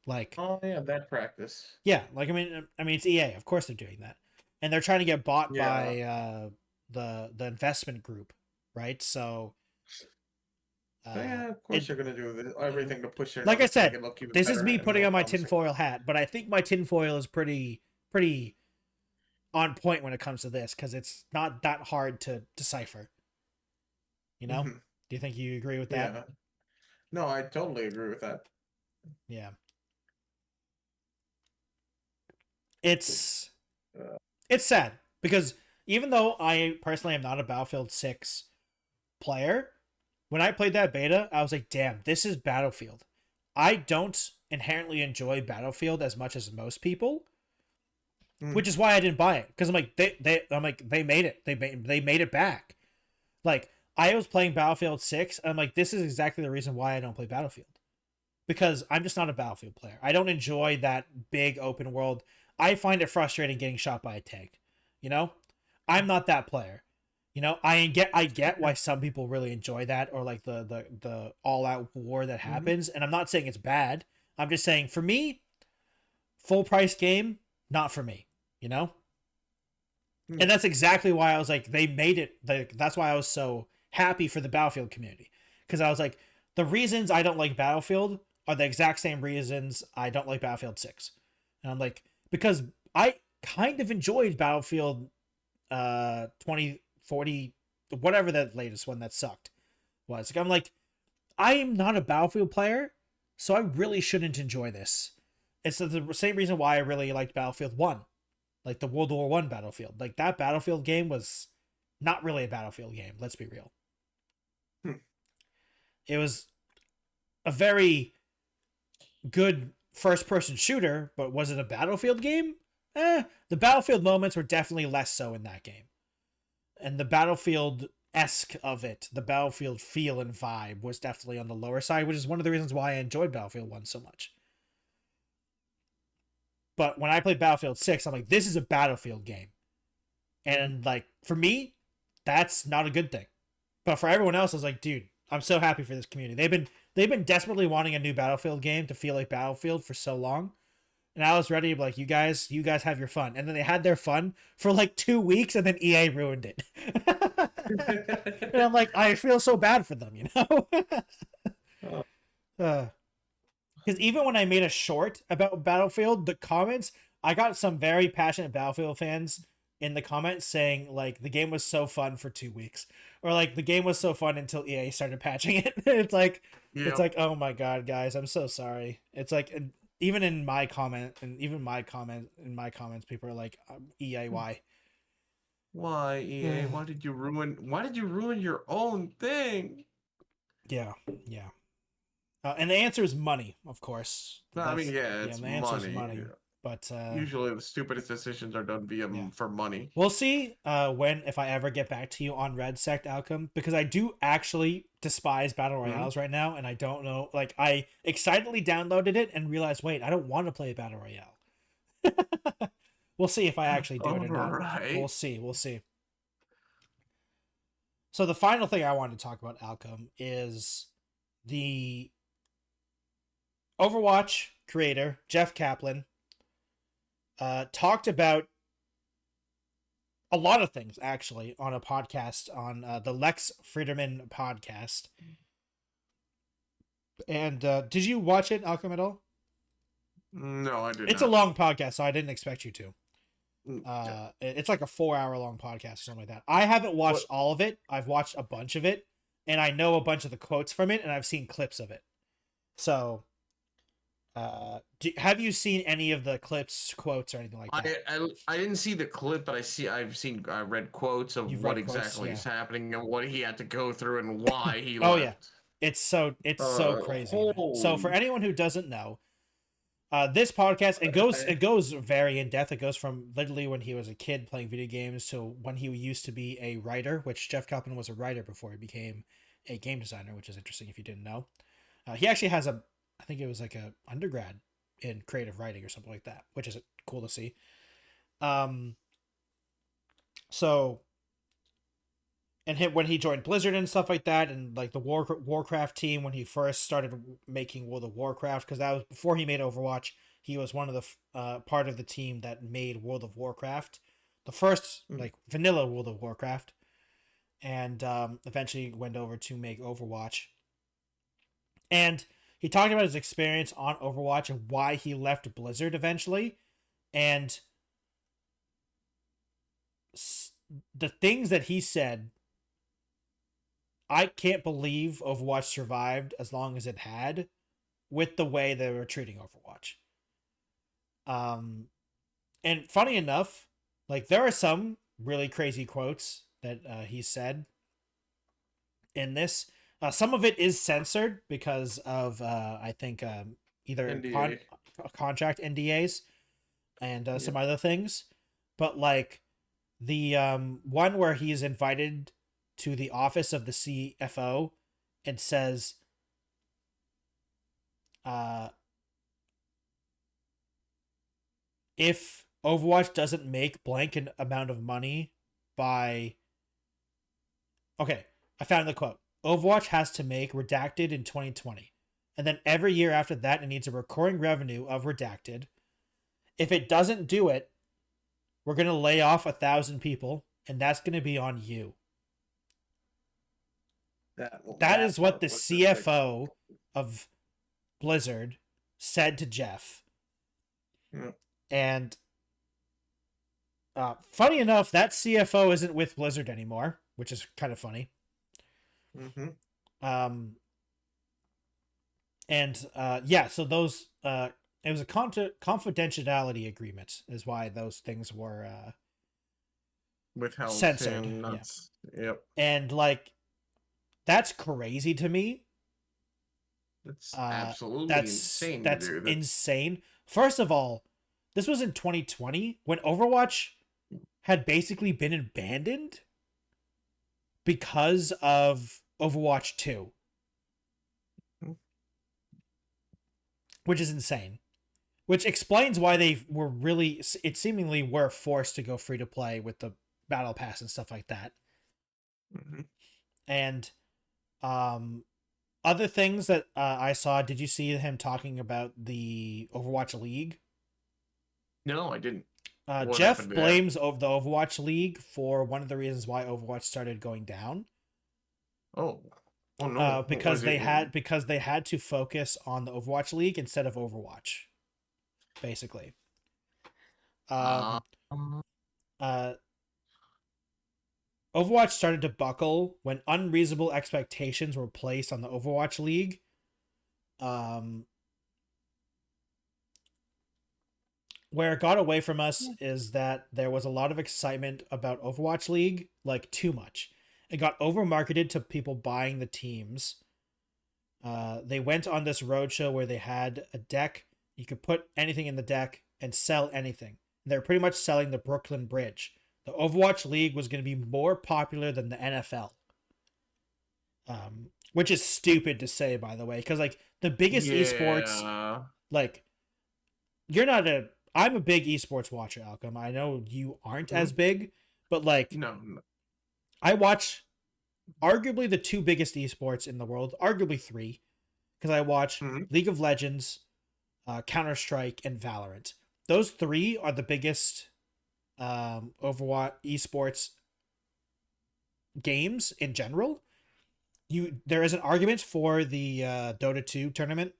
Like, Oh yeah, bad practice. yeah, like I mean it's EA, of course they're doing that, and they're trying to get bought Yeah. by the investment group, right? So, Yeah, of course it they're gonna do everything to push their like I numbers to make said, it look even this is better me and putting more on my promising. tinfoil hat, but I think my tinfoil is pretty on point when it comes to this because it's not that hard to decipher. You know? Mhm. Do you think you agree with that? Yeah. No, I totally agree with that. Yeah. It's Uh, it's sad because even though I personally am not a Battlefield 6 player, when I played that beta, I was like, damn, this is Battlefield. I don't inherently enjoy Battlefield as much as most people, mm, which is why I didn't buy it. Because they made it. They made it back. Like I was playing Battlefield 6, and I'm like, this is exactly the reason why I don't play Battlefield. Because I'm just not a Battlefield player. I don't enjoy that big open world. I find it frustrating getting shot by a tank. You know? I'm not that player. You know, I get why some people really enjoy that or like the all out war that mhm, happens, and I'm not saying it's bad. I'm just saying for me, full price game, not for me, you know? And mm, that's exactly why I was like they made it that's why I was so happy for the Battlefield community because I was like the reasons I don't like Battlefield are the exact same reasons I don't like Battlefield 6. And I'm like because I kind of enjoyed Battlefield 2040 whatever that latest one that sucked was. Like I'm like I am not a Battlefield player, so I really shouldn't enjoy this. It's the same reason why I really liked Battlefield 1, like the World War One Battlefield. Like that Battlefield game was not really a Battlefield game. Let's be real. mm. It was a very good first person shooter, but was it a Battlefield game? The Battlefield moments were definitely less so in that game, and the Battlefield esque of it, the Battlefield feel and vibe was definitely on the lower side, which is one of the reasons why I enjoyed Battlefield 1 so much. But when I played Battlefield 6, I'm like, this is a Battlefield game. Mhm. And like for me, that's not a good thing. But for everyone else, I was like, dude, I'm so happy for this community. They've been desperately wanting a new Battlefield game to feel like Battlefield for so long. And I was ready to be like, you guys have your fun. And then they had their fun for like 2 weeks and then EA ruined it. And I'm like, I feel so bad for them, you know? Oh, Because even when I made a short about Battlefield, the comments, I got some very passionate Battlefield fans in the comments saying like the game was so fun for 2 weeks, or like the game was so fun until EA started patching it. It's yep. like oh my god, guys, I'm so sorry. It's like even in my comment and even my comment in my comments, people are like EA why? Why, EA? Why did you ruin your own thing? Yeah, yeah. And the answer is money, of course. No, I mean, yeah, Yeah, it's the answer is money. money. But Usually the stupidest decisions are done via yeah, for money. we'll see when if I ever get back to you on Red Sect outcome because I do actually despise battle Hmm? royales right now, and I don't know. Like I excitedly downloaded it and realized, wait, I don't want to play a battle royale. We'll see if I actually do it All or not. We'll right. see. We'll see. So the final thing I wanted to talk about outcome is the Overwatch creator Jeff Kaplan talked about a lot of things actually on a podcast on the Lex Friedman podcast. And did you watch it, Alchem, at all? No, I did It's a not. long podcast, so I didn't expect you to. It's like a 4 hour long podcast or something like that. I haven't watched What all of it. I've watched a bunch of it, and I know a bunch of the quotes from it, and I've seen clips of it. So, have you seen any of the clips, quotes, or anything like that? I didn't see the clip, but I read quotes of You've what read quotes, exactly yeah. is happening and what he had to go through and why he Oh yeah, left. it's so crazy, man. So for Holy. anyone who doesn't know, this podcast it goes very in depth. It goes from literally when he was a kid playing video games to when he used to be a writer, which Jeff Kaplan was a writer before he became a game designer, which is interesting if you didn't know. He actually has I think it was like a undergrad in creative writing or something like that, which is cool to see. Um, so and when he joined Blizzard and stuff like that, and like the Warcraft team when he first started making World of Warcraft, because that was before he made Overwatch. He was one of the part of the team that made World of Warcraft, the first Mm. like vanilla World of Warcraft, and eventually went over to make Overwatch. And he talked about his experience on Overwatch and why he left Blizzard eventually, and the things that he said. I can't believe Overwatch survived as long as it had with the way they were treating Overwatch. Um, and funny enough, like there are some really crazy quotes that he said in this. Some of it is censored because of I think either NDA. contract NDAs and Yeah. some other things. But like the one where he's invited to the office of the CFO and says, uh, if Overwatch doesn't make blank an amount of money by. Okay, I found the quote. Overwatch has to make Redacted in 2020. And then every year after that, it needs a recurring revenue of Redacted. If it doesn't do it, we're going to lay off 1,000 people, and that's going to be on you. That That is what part the was just like, CFO of Blizzard said to Jeff. yeah. And funny enough, that CFO isn't with Blizzard anymore, which is kind of funny. Mm-hmm. Um, and yeah, so those it was a confidentiality agreement, is why those things were Withheld censored. him Yeah, nuts. Yep. and like that's crazy to me. It's Uh, absolutely that's insane to that's do. insane. First of all, this was in 2020 when Overwatch had basically been abandoned because of Overwatch 2, which is insane. Which explains why they were really, it seemingly were forced to go free to play with the battle pass and stuff like that. Mm-hmm. And um other things that I saw, did you see him talking about the Overwatch League? No, I didn't. What Jeff happened there? blames of the Overwatch League for one of the reasons why Overwatch started going down. Oh, oh no. What was it? Because they had to focus on the Overwatch League instead of Overwatch, basically. Uh, Um, uh, Overwatch started to buckle when unreasonable expectations were placed on the Overwatch League. Um, where it got away from us is that there was a lot of excitement about Overwatch League, like too much. It got over marketed to people buying the teams. They went on this roadshow where they had a deck. You could put anything in the deck and sell anything. They're pretty much selling the Brooklyn Bridge. The Overwatch League was going to be more popular than the NFL, which is stupid to say, by the way, because like the biggest esports, yeah. like you're not a. I'm a big esports watcher, Alchem. I know you aren't Hmm? as big, but like No, no. I watch arguably the two biggest esports in the world, arguably three, because I watch Hmm? League of Legends, Counter Strike, and Valorant. Those three are the biggest Overwatch esports games in general. There is an argument for the Dota 2 tournament,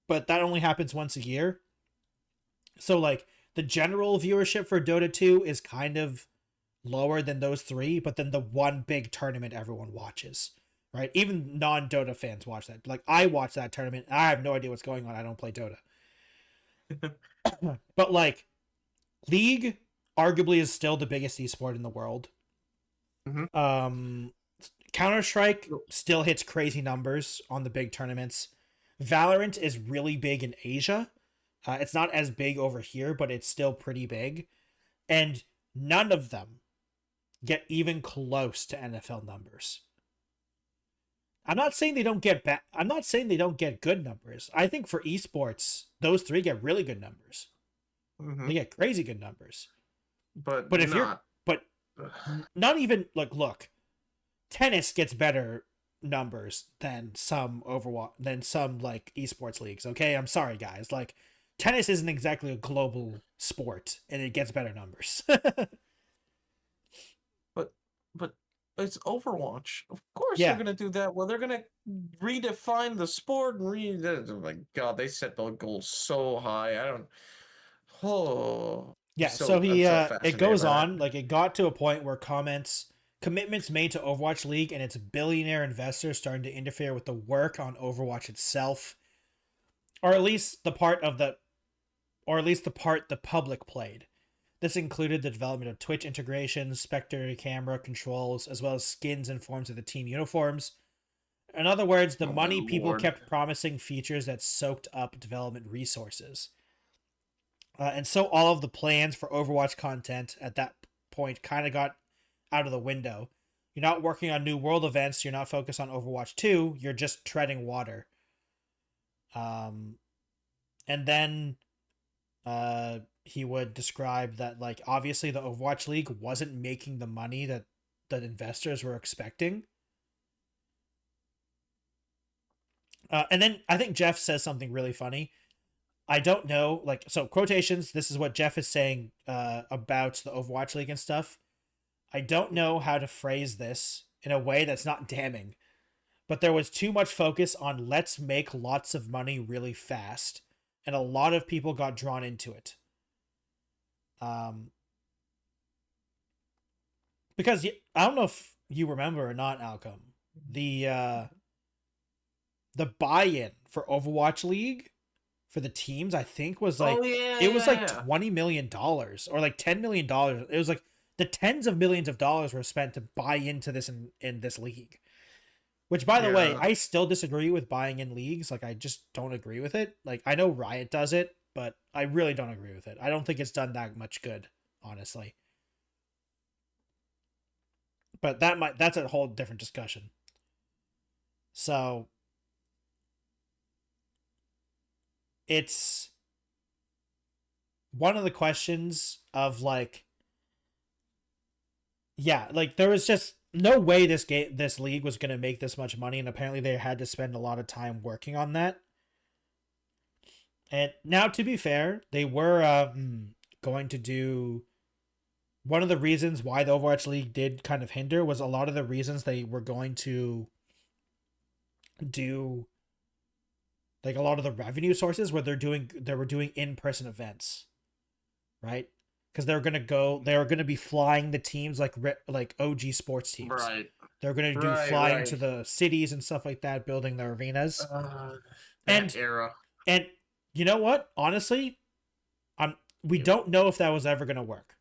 but that only happens once a year. So like the general viewership for Dota 2 is kind of lower than those three, but then the one big tournament everyone watches, right? Even non-Dota fans watch that. Like, I watch that tournament. I have no idea what's going on. I don't play Dota. But like, League arguably is still the biggest esport in the world. Mhm. Counter-Strike still hits crazy numbers on the big tournaments. Valorant is really big in Asia. It's not as big over here, but it's still pretty big. And none of them get even close to NFL numbers. I'm not saying they don't get I'm not saying they don't get good numbers. I think for esports, those three get really good numbers. Mhm. They get crazy good numbers. But But if you're not. but not even like, look, tennis gets better numbers than some Overwatch than some like esports leagues. Okay, I'm sorry guys. Like, tennis isn't exactly a global sport, and it gets better numbers. But but it's Overwatch. Of course they're Yeah, gonna do that. Well, they're gonna redefine the sport and oh my god, they set the goals so high. I don't. Oh, yeah. So I'm he so it fascinated goes by that. on, like, it got to a point where commitments made to Overwatch League and its billionaire investors starting to interfere with the work on Overwatch itself, or at least the part of the or at least the part the public played. This included the development of Twitch integrations, spectator camera controls, as well as skins and forms of the team uniforms. In other words, the Oh my money people lord. kept promising features that soaked up development resources. And so all of the plans for Overwatch content at that point kind of got out of the window. You're not working on new world events, you're not focused on Overwatch 2, you're just treading water. Um, and then he would describe that, like, obviously the Overwatch League wasn't making the money that investors were expecting. And then I think Jeff says something really funny. I don't know, like, so quotations. This is what Jeff is saying about the Overwatch League and stuff. I don't know how to phrase this in a way that's not damning, but there was too much focus on let's make lots of money really fast, and a lot of people got drawn into it. Um, because I don't know if you remember or not, Alchem, the the buy-in for Overwatch League for the teams, I think, was Oh like, yeah, it was yeah, like yeah. $20 million or like $10 million. It was like the tens of millions of dollars were spent to buy into this in this league. Which, by the way, Yeah. I still disagree with buying in leagues. Like, I just don't agree with it. Like, I know Riot does it, but I really don't agree with it. I don't think it's done that much good, honestly. But that's a whole different discussion. So it's one of the questions of, like, yeah, like, there was just no way this league was going to make this much money, and apparently they had to spend a lot of time working on that. And now, to be fair, they were going to do, one of the reasons why the Overwatch League did kind of hinder was a lot of the reasons they were going to do, like, a lot of the revenue sources where they were doing in-person events, right? Because they were gonna be flying the teams like OG sports teams. Right. They're gonna do Right. flying to Right. the cities and stuff like that, building their arenas. Uh, that And era. and you know what? Honestly, we don't know if that was ever gonna work.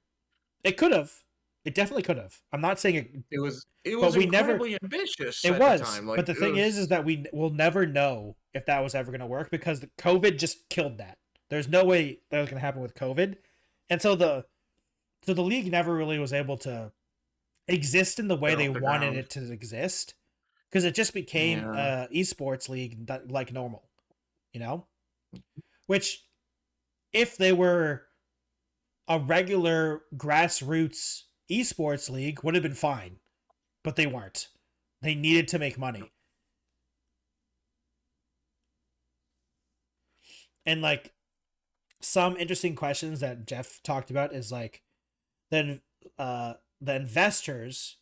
It could have. It definitely could have. I'm not saying it, It but was we never. incredibly ambitious It at the was, time. but Like the it thing was. is that we will never know if that was ever going to work because the COVID just killed that. There's no way that was going to happen with COVID, and so the league never really was able to exist in the way Get they off the wanted ground. it to exist because it just became Yeah. esports league like normal, you know. Which, if they were a regular grassroots esports league, would have been fine, but they weren't. They needed to make money. And, like, some interesting questions that Jeff talked about is, like, then the investors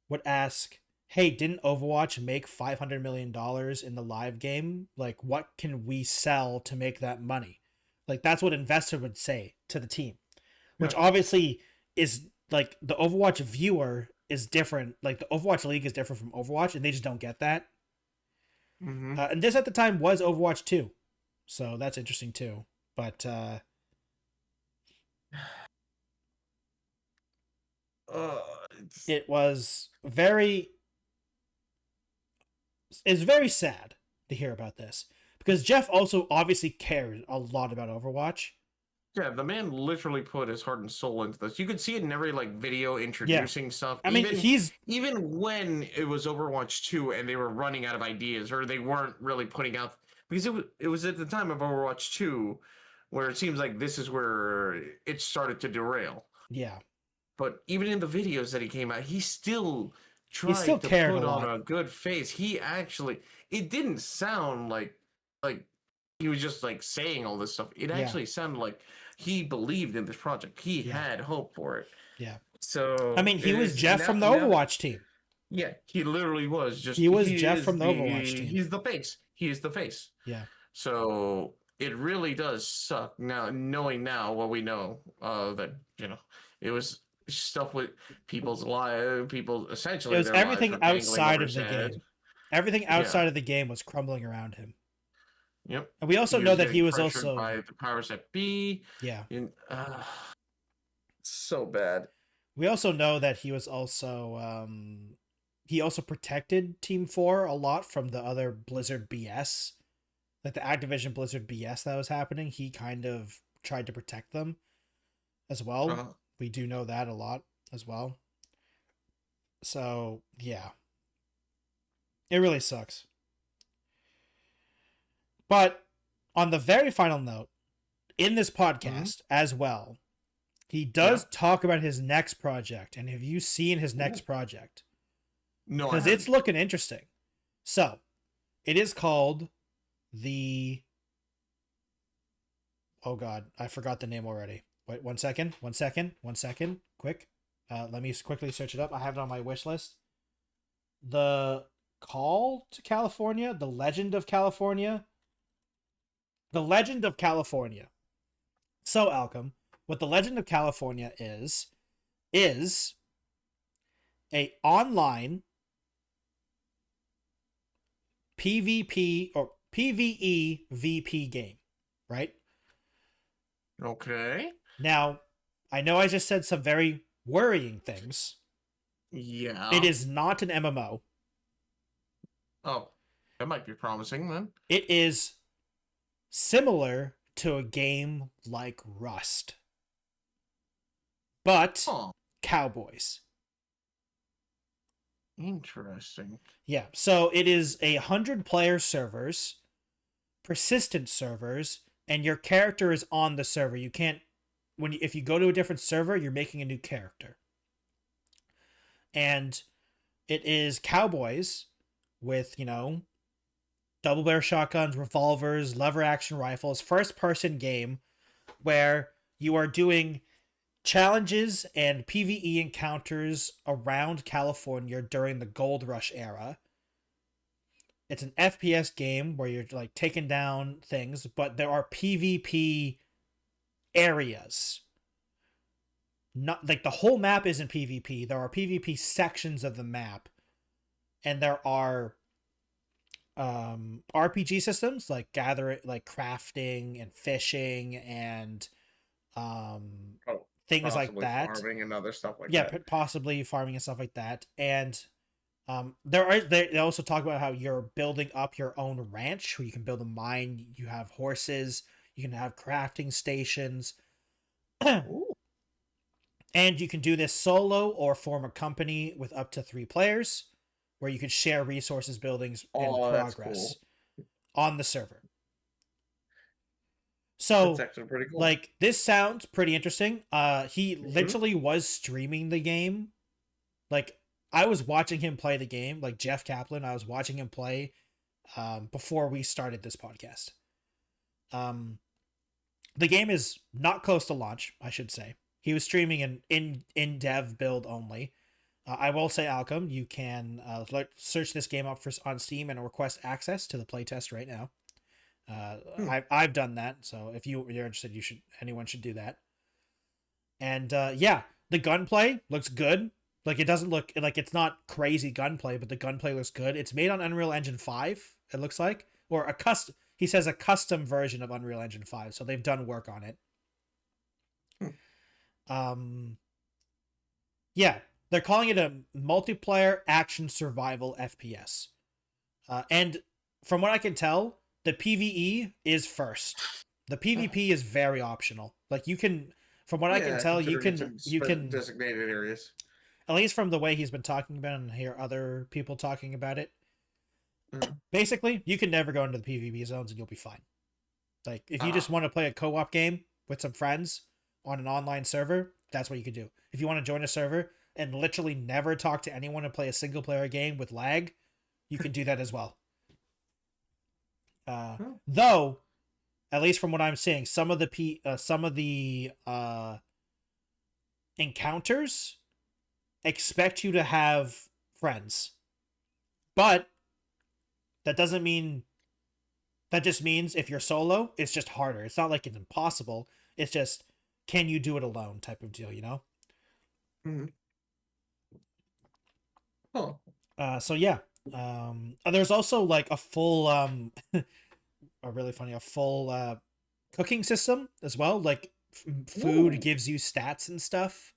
would ask, "Hey, didn't Overwatch make $500 million in the live game? Like, what can we sell to make that money? Like that's what investor would say to the team, which Yeah. obviously is like the Overwatch viewer is different. Like the Overwatch League is different from Overwatch, and they just don't get that. Mm-hmm. And this at the time was Overwatch 2, so that's interesting too. But Uh, it's, it was very it's very sad to hear about this because Jeff also obviously cared a lot about Overwatch. yeah, the man literally put his heart and soul into this. You could see it in every like video Yeah, introducing stuff. I mean Even when it was Overwatch 2 and they were running out of ideas or they weren't really putting out because it was at the time of Overwatch 2 where it seems like this is where it started to derail. yeah, But even in the videos that he came out, he still he still tried to cared a put on lot. a good face. He actually, it didn't sound like he was just like saying all this stuff. It Yeah, actually sounded like he believed in this project. He yeah, had hope for it. yeah. I So mean, he it was is Jeff from the now that Overwatch team. yeah, he literally was He just was Jeff from the Overwatch team. he's the face. He is the face. Yeah, So it really does suck now knowing now what we know that it was stuff with people's lives, people it essentially was their lives everything were dangling outside over of his the head. game. Everything Yeah. outside of the game was crumbling around him. Yep. And we also He know was that getting he was pressured also by the powers that be. yeah. And so bad. We also know that he was also he also protected Team 4 a lot from the other Blizzard BS. Like the Activision Blizzard BS that was happening, he kind of tried to protect them as well. Uh, We do know that a lot as well. So, yeah. It really sucks. But on the very final note, in this mhm. podcast as well, he Yeah. does talk about his next project. And have you seen his next Ooh. project? No, I Because it's haven't. looking interesting. So, it is called the. Oh, God. I forgot the name already. Wait, 1 second. 1 second. 1 second. Quick. Let me quickly search it up. I have it on my wish list. The Call to California? The Legend of California? The Legend of California. So, Alchem, what the Legend of California is a online PvP or PvE VP game, right? Okay. Now, I know I just said some very worrying things. It Yeah. is not an MMO. Oh, that might be promising then. It is similar to a game like Rust, but Oh, cowboys. interesting. Yeah, so it is 100-player servers, persistent servers, and your character is on the server. You can't if you go to a different server, you're making a new character. And it is cowboys with, double barrel shotguns, revolvers, lever action rifles, first person game where you are doing challenges and PvE encounters around California during the Gold Rush era. It's an FPS game where you're like taking down things, but there are PvP areas. Not like the whole map isn't PvP. There are PvP sections of the map, and there are RPG systems like crafting and fishing and Oh, things like possibly that. farming and other stuff like Yeah, that. possibly farming and stuff like that. And they also talk about how you're building up your own ranch where you can build a mine. You have horses. You can have crafting stations. Ooh. And you can do this solo or form a company with up to 3 players where you can share resources, buildings, and Oh, that's progress cool. on the server. That's So, actually pretty cool. like, this sounds pretty interesting. He Hmm. literally was streaming the game. Like, I was watching him play the game, like Jeff Kaplan. I was watching him play before we started this podcast. Um, the game is not close to launch, I should say. He was streaming an in dev build only. I will say, Alchem, you can search this game up on Steam and request access to the playtest right now. I've done that, so if you're interested, anyone should do that. And yeah, the gunplay looks good. Like it doesn't look like it's not crazy gunplay, but the gunplay looks good. It's made on Unreal Engine 5, it looks like, or a custom. He says a custom version of Unreal Engine 5, so they've done work on it. Yeah, they're calling it a multiplayer action survival FPS. And from what I can tell, the PvE is first. The PvP is very optional. Like you can, from what I can tell, you can designated areas. At least from the way he's been talking about it and hear other people talking about it. Basically, you can never go into the PvP zones and you'll be fine. Like if you just want to play a co-op game with some friends on an online server, that's what you can do. If you want to join a server and literally never talk to anyone and play a single player game with lag, you can do that as well. Though, at least from what I'm seeing, some of the encounters expect you to have friends, but that doesn't mean. That just means if you're solo, it's just harder. It's not like it's impossible. It's just, can you do it alone type of deal, you know? Mm-hmm. Oh. So yeah. There's also like a full a full cooking system as well. Like food gives you stats and stuff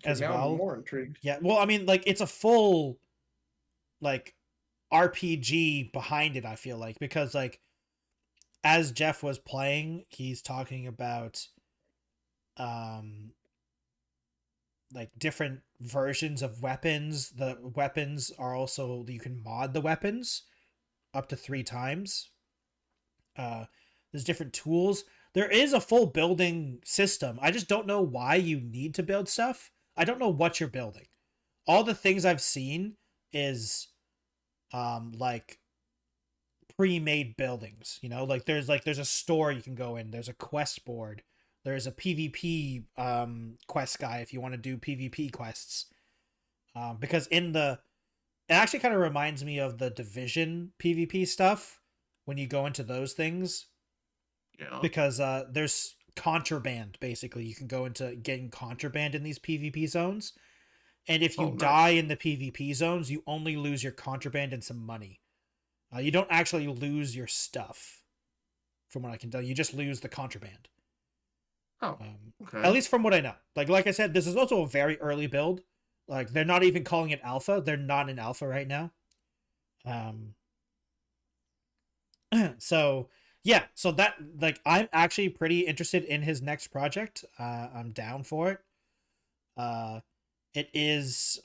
as well. I'm more intrigued. Yeah. Well, I mean, like it's a full like RPG behind it, I feel like, because like as Jeff was playing, he's talking about like different versions of weapons. The weapons are also, you can mod the weapons up to 3 times. There's different tools. There is a full building system. I just don't know why you need to build stuff. I don't know what you're building. All the things I've seen is like pre-made buildings, you know, like there's a store you can go in, there's a quest board, there's a PvP quest guy if you want to do PvP quests. Because it actually kind of reminds me of the Division PvP stuff when you go into those things. Yeah. Because there's contraband, basically. You can go into getting contraband in these PvP zones. And if you die in the PvP zones, you only lose your contraband and some money. You don't actually lose your stuff, from what I can tell. You just lose the contraband. Oh, okay. At least from what I know. Like I said, this is also a very early build. Like, they're not even calling it alpha. They're not in alpha right now. So, yeah. So that, like, I'm actually pretty interested in his next project. I'm down for it. It is,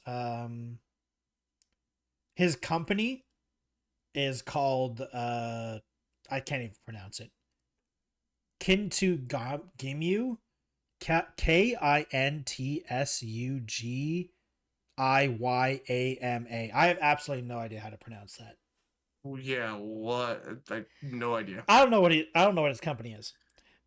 his company is called, I can't even pronounce it. Kintsugimu, Kintsugiama. I have absolutely no idea how to pronounce that. Yeah, what? I have no idea. I don't know what his company is.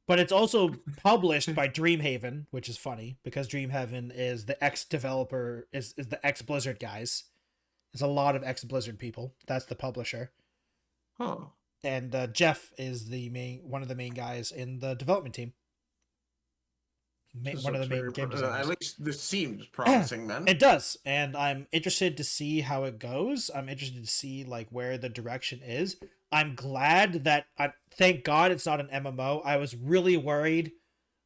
But it's also published by Dreamhaven, which is funny because Dreamhaven is the ex-developer, is the ex-Blizzard guys. There's a lot of ex-Blizzard people. That's the publisher. Huh. And Jeff is one of the main guys in the development team. One of the main game designers. At least this seems promising, then. It does, and I'm interested to see how it goes. I'm interested to see like where the direction is. I'm glad that thank God it's not an MMO. I was really worried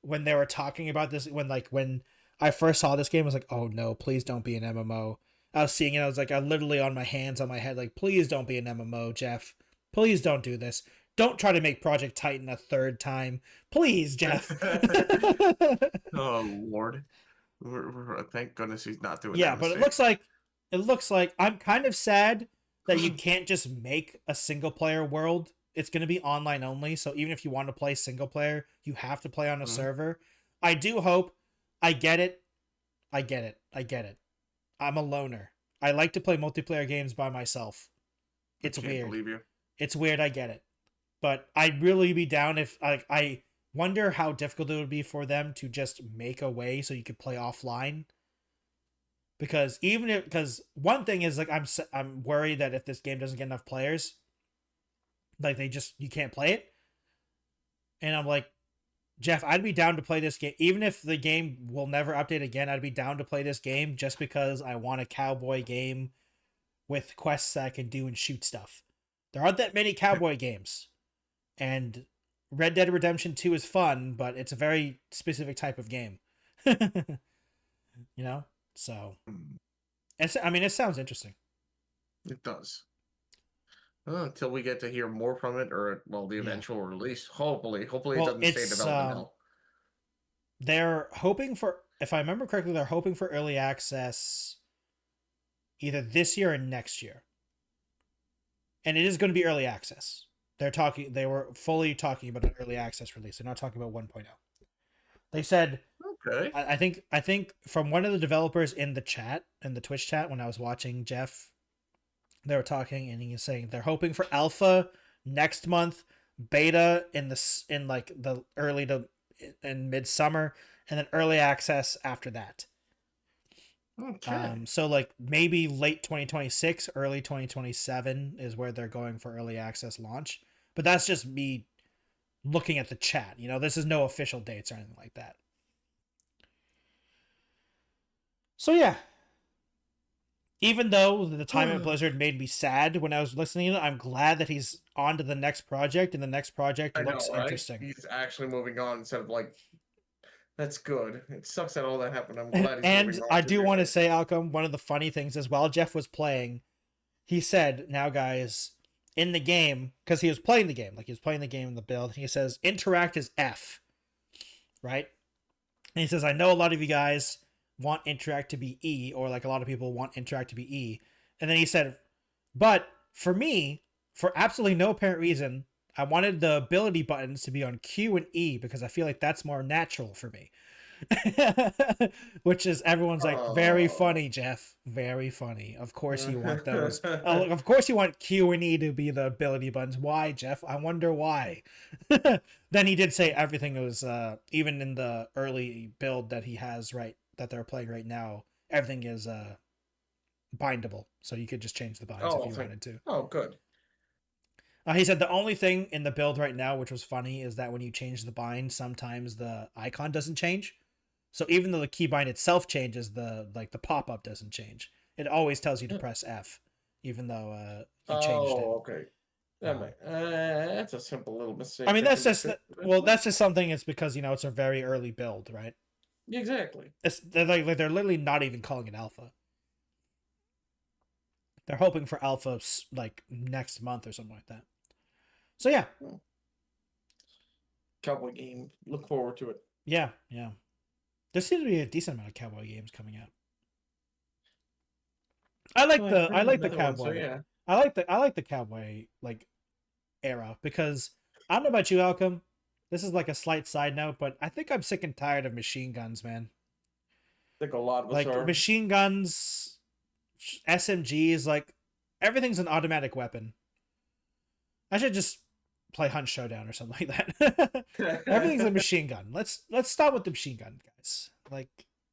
when they were talking about this when I first saw this game. I was like, oh no, please don't be an MMO. I was seeing it. I was like, I literally on my hands on my head, like, please don't be an MMO, Jeff. Please don't do this. Don't try to make Project Titan a third time. Please, Jeff. Oh, Lord. Thank goodness he's not doing that. Yeah, but it looks like I'm kind of sad that you can't just make a single player world. It's going to be online only. So even if you want to play single player, you have to play on a server. I do hope. I get it. I'm a loner. I like to play multiplayer games by myself. It's weird. Believe you. It's weird. I get it. But I'd really be down if I wonder how difficult it would be for them to just make a way so you could play offline. Because one thing is like I'm worried that if this game doesn't get enough players, Like you can't play it. And I'm like, Jeff, I'd be down to play this game. Even if the game will never update again, I'd be down to play this game just because I want a cowboy game with quests that I can do and shoot stuff. There aren't that many cowboy games. And Red Dead Redemption 2 is fun, but it's a very specific type of game. You know? So, it sounds interesting. It does. Until we get to hear more from it, or the eventual release. Hopefully it doesn't stay in development hell. They're hoping for, if I remember correctly, they're hoping for early access either this year or next year, and it is going to be early access. They were fully talking about an early access release. They're not talking about 1.0. They said, okay. I think from one of the developers in the chat, in the Twitch chat, when I was watching Jeff, they were talking, and he was saying they're hoping for alpha next month, beta in the early to in midsummer, and then early access after that. Okay. So like maybe late 2026, early 2027 is where they're going for early access launch. But that's just me looking at the chat. You know, this is no official dates or anything like that. So yeah. Even though the time at Blizzard made me sad when I was listening to it, I'm glad that he's on to the next project, and the next project looks interesting. He's actually moving on instead of like, that's good. It sucks that all that happened. I'm glad he's and moving on. I do want to say, Alchem, one of the funny things is while Jeff was playing, he said, now guys, in the game, because he was playing the game, like he was playing the game in the build, he says, interact is F, right? And he says, I know a lot of you guys want interact to be E, or like a lot of people want interact to be E. And then he said, but for me, for absolutely no apparent reason, I wanted the ability buttons to be on Q and E because I feel like that's more natural for me. Which is, everyone's like, very funny, Jeff. Very funny. Of course you want those. Of course you want Q and E to be the ability buttons. Why, Jeff? I wonder why. Then he did say everything was, even in the early build that he has, that they're playing right now, everything is bindable. So you could just change the binds if you wanted to. Oh, good. He said the only thing in the build right now, which was funny, is that when you change the bind, sometimes the icon doesn't change. So even though the keybind itself changes, the pop-up doesn't change. It always tells you to press F, even though you changed it. Oh, okay. That's a simple little mistake. I mean, that's just that's just something. It's because it's a very early build, right? Exactly. They're literally not even calling it alpha. They're hoping for alpha like next month or something like that. So yeah. Cowboy game. Look forward to it. Yeah. There seems to be a decent amount of cowboy games coming out. I like the cowboy. One, so yeah. I like the cowboy era, because I don't know about you, Alchem. This is like a slight side note, but I think I'm sick and tired of machine guns, man. I think a lot of us are. Machine guns, SMGs, everything's an automatic weapon. I should just play Hunt Showdown or something like that. Everything's a machine gun. Let's stop with the machine gun, guys.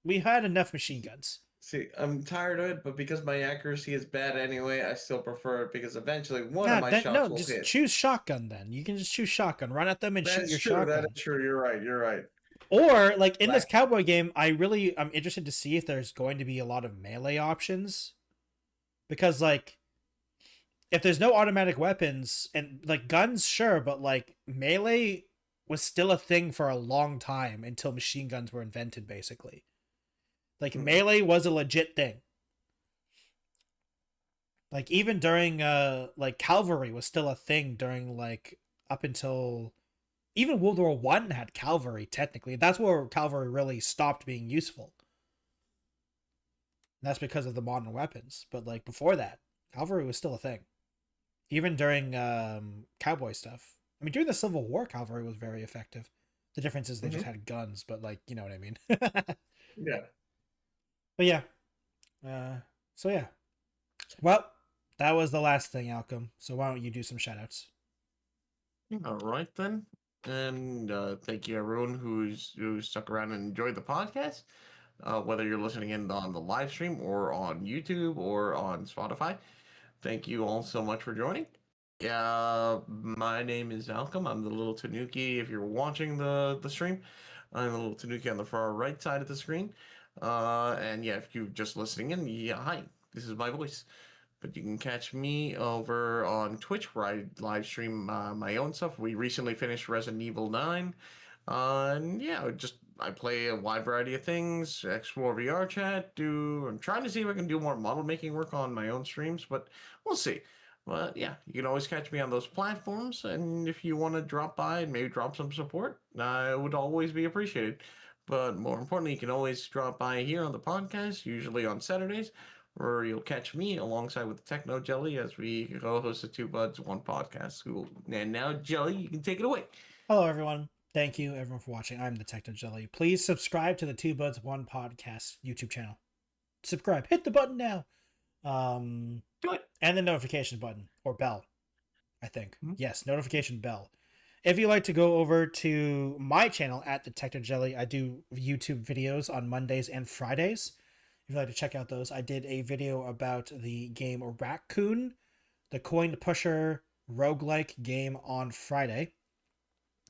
We had enough machine guns. See, I'm tired of it, but because my accuracy is bad anyway, I still prefer it, because eventually one of my shots will hit. Choose shotgun then. You can just choose shotgun. Run at them and shoot your shotgun. That is true. You're right. Or, in this cowboy game, I'm interested to see if there's going to be a lot of melee options. Because, if there's no automatic weapons, and, guns, sure, but, melee was still a thing for a long time until machine guns were invented, basically. Melee was a legit thing. Even during, cavalry was still a thing during, up until... Even World War I had cavalry, technically. That's where cavalry really stopped being useful. And that's because of the modern weapons. But, before that, cavalry was still a thing. Even during cowboy stuff. I mean, during the Civil War, cavalry was very effective. The difference is they just had guns, but, you know what I mean? Yeah. But yeah. So yeah. Well, that was the last thing, Alchem. So why don't you do some shoutouts? All right, then. And thank you, everyone who stuck around and enjoyed the podcast. Whether you're listening in on the live stream or on YouTube or on Spotify. Thank you all so much for joining. Yeah, my name is Alchem. I'm the little Tanuki. If you're watching the stream, I'm the little Tanuki on the far right side of the screen. And yeah, if you're just listening in, yeah, hi, this is my voice. But you can catch me over on Twitch where I live stream my own stuff. We recently finished Resident Evil 9. And yeah, just I play a wide variety of things, explore VR chat, I'm trying to see if I can do more model making work on my own streams, but we'll see. But yeah, you can always catch me on those platforms, and if you want to drop by and maybe drop some support, I would always be appreciated. But more importantly, you can always drop by here on the podcast, usually on Saturdays, where you'll catch me alongside with the Techno Jelly as we co-host the Two Buds One podcast. Cool. And now, Jelly, you can take it away. Hello, everyone. Thank you, everyone, for watching. I'm the TechnoJelly. Please subscribe to the Two Buds One Podcast YouTube channel. Subscribe. Hit the button now. Do it. And the notification button or bell, I think. Mm-hmm. Yes, notification bell. If you'd like to go over to my channel at the TechnoJelly, I do YouTube videos on Mondays and Fridays. If you'd like to check out those, I did a video about the game Raccoon, the coin pusher roguelike game on Friday.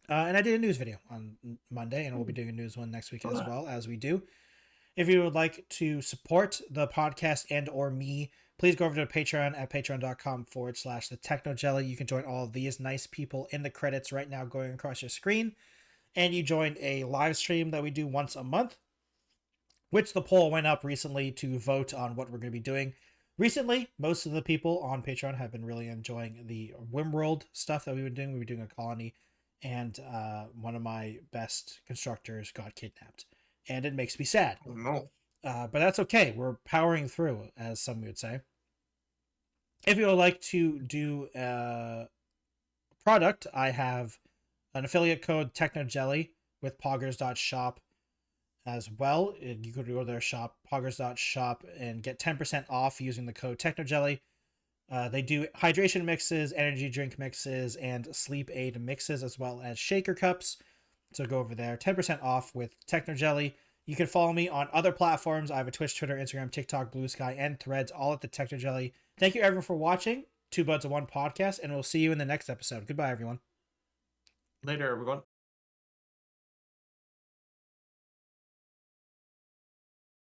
And I did a news video on Monday, and we'll be doing a news one next week as well, as we do. If you would like to support the podcast and or me, please go over to Patreon at patreon.com/TheTechnoJelly. You can join all of these nice people in the credits right now going across your screen. And you join a live stream that we do once a month, which the poll went up recently to vote on what we're going to be doing. Recently, most of the people on Patreon have been really enjoying the Wimworld stuff that we've been doing. We've been doing a colony, and one of my best constructors got kidnapped. And it makes me sad. Oh, no. But that's okay. We're powering through, as some would say. If you would like to do a product, I have an affiliate code TechnoJelly with poggers.shop as well. You could go to their shop, poggers.shop, and get 10% off using the code TechnoJelly. They do hydration mixes, energy drink mixes, and sleep aid mixes, as well as shaker cups. So go over there. 10% off with TechnoJelly. You can follow me on other platforms. I have a Twitch, Twitter, Instagram, TikTok, Blue Sky, and Threads, all at the TechnoJelly. Thank you, everyone, for watching Two Buds of One podcast, and we'll see you in the next episode. Goodbye, everyone. Later, everyone.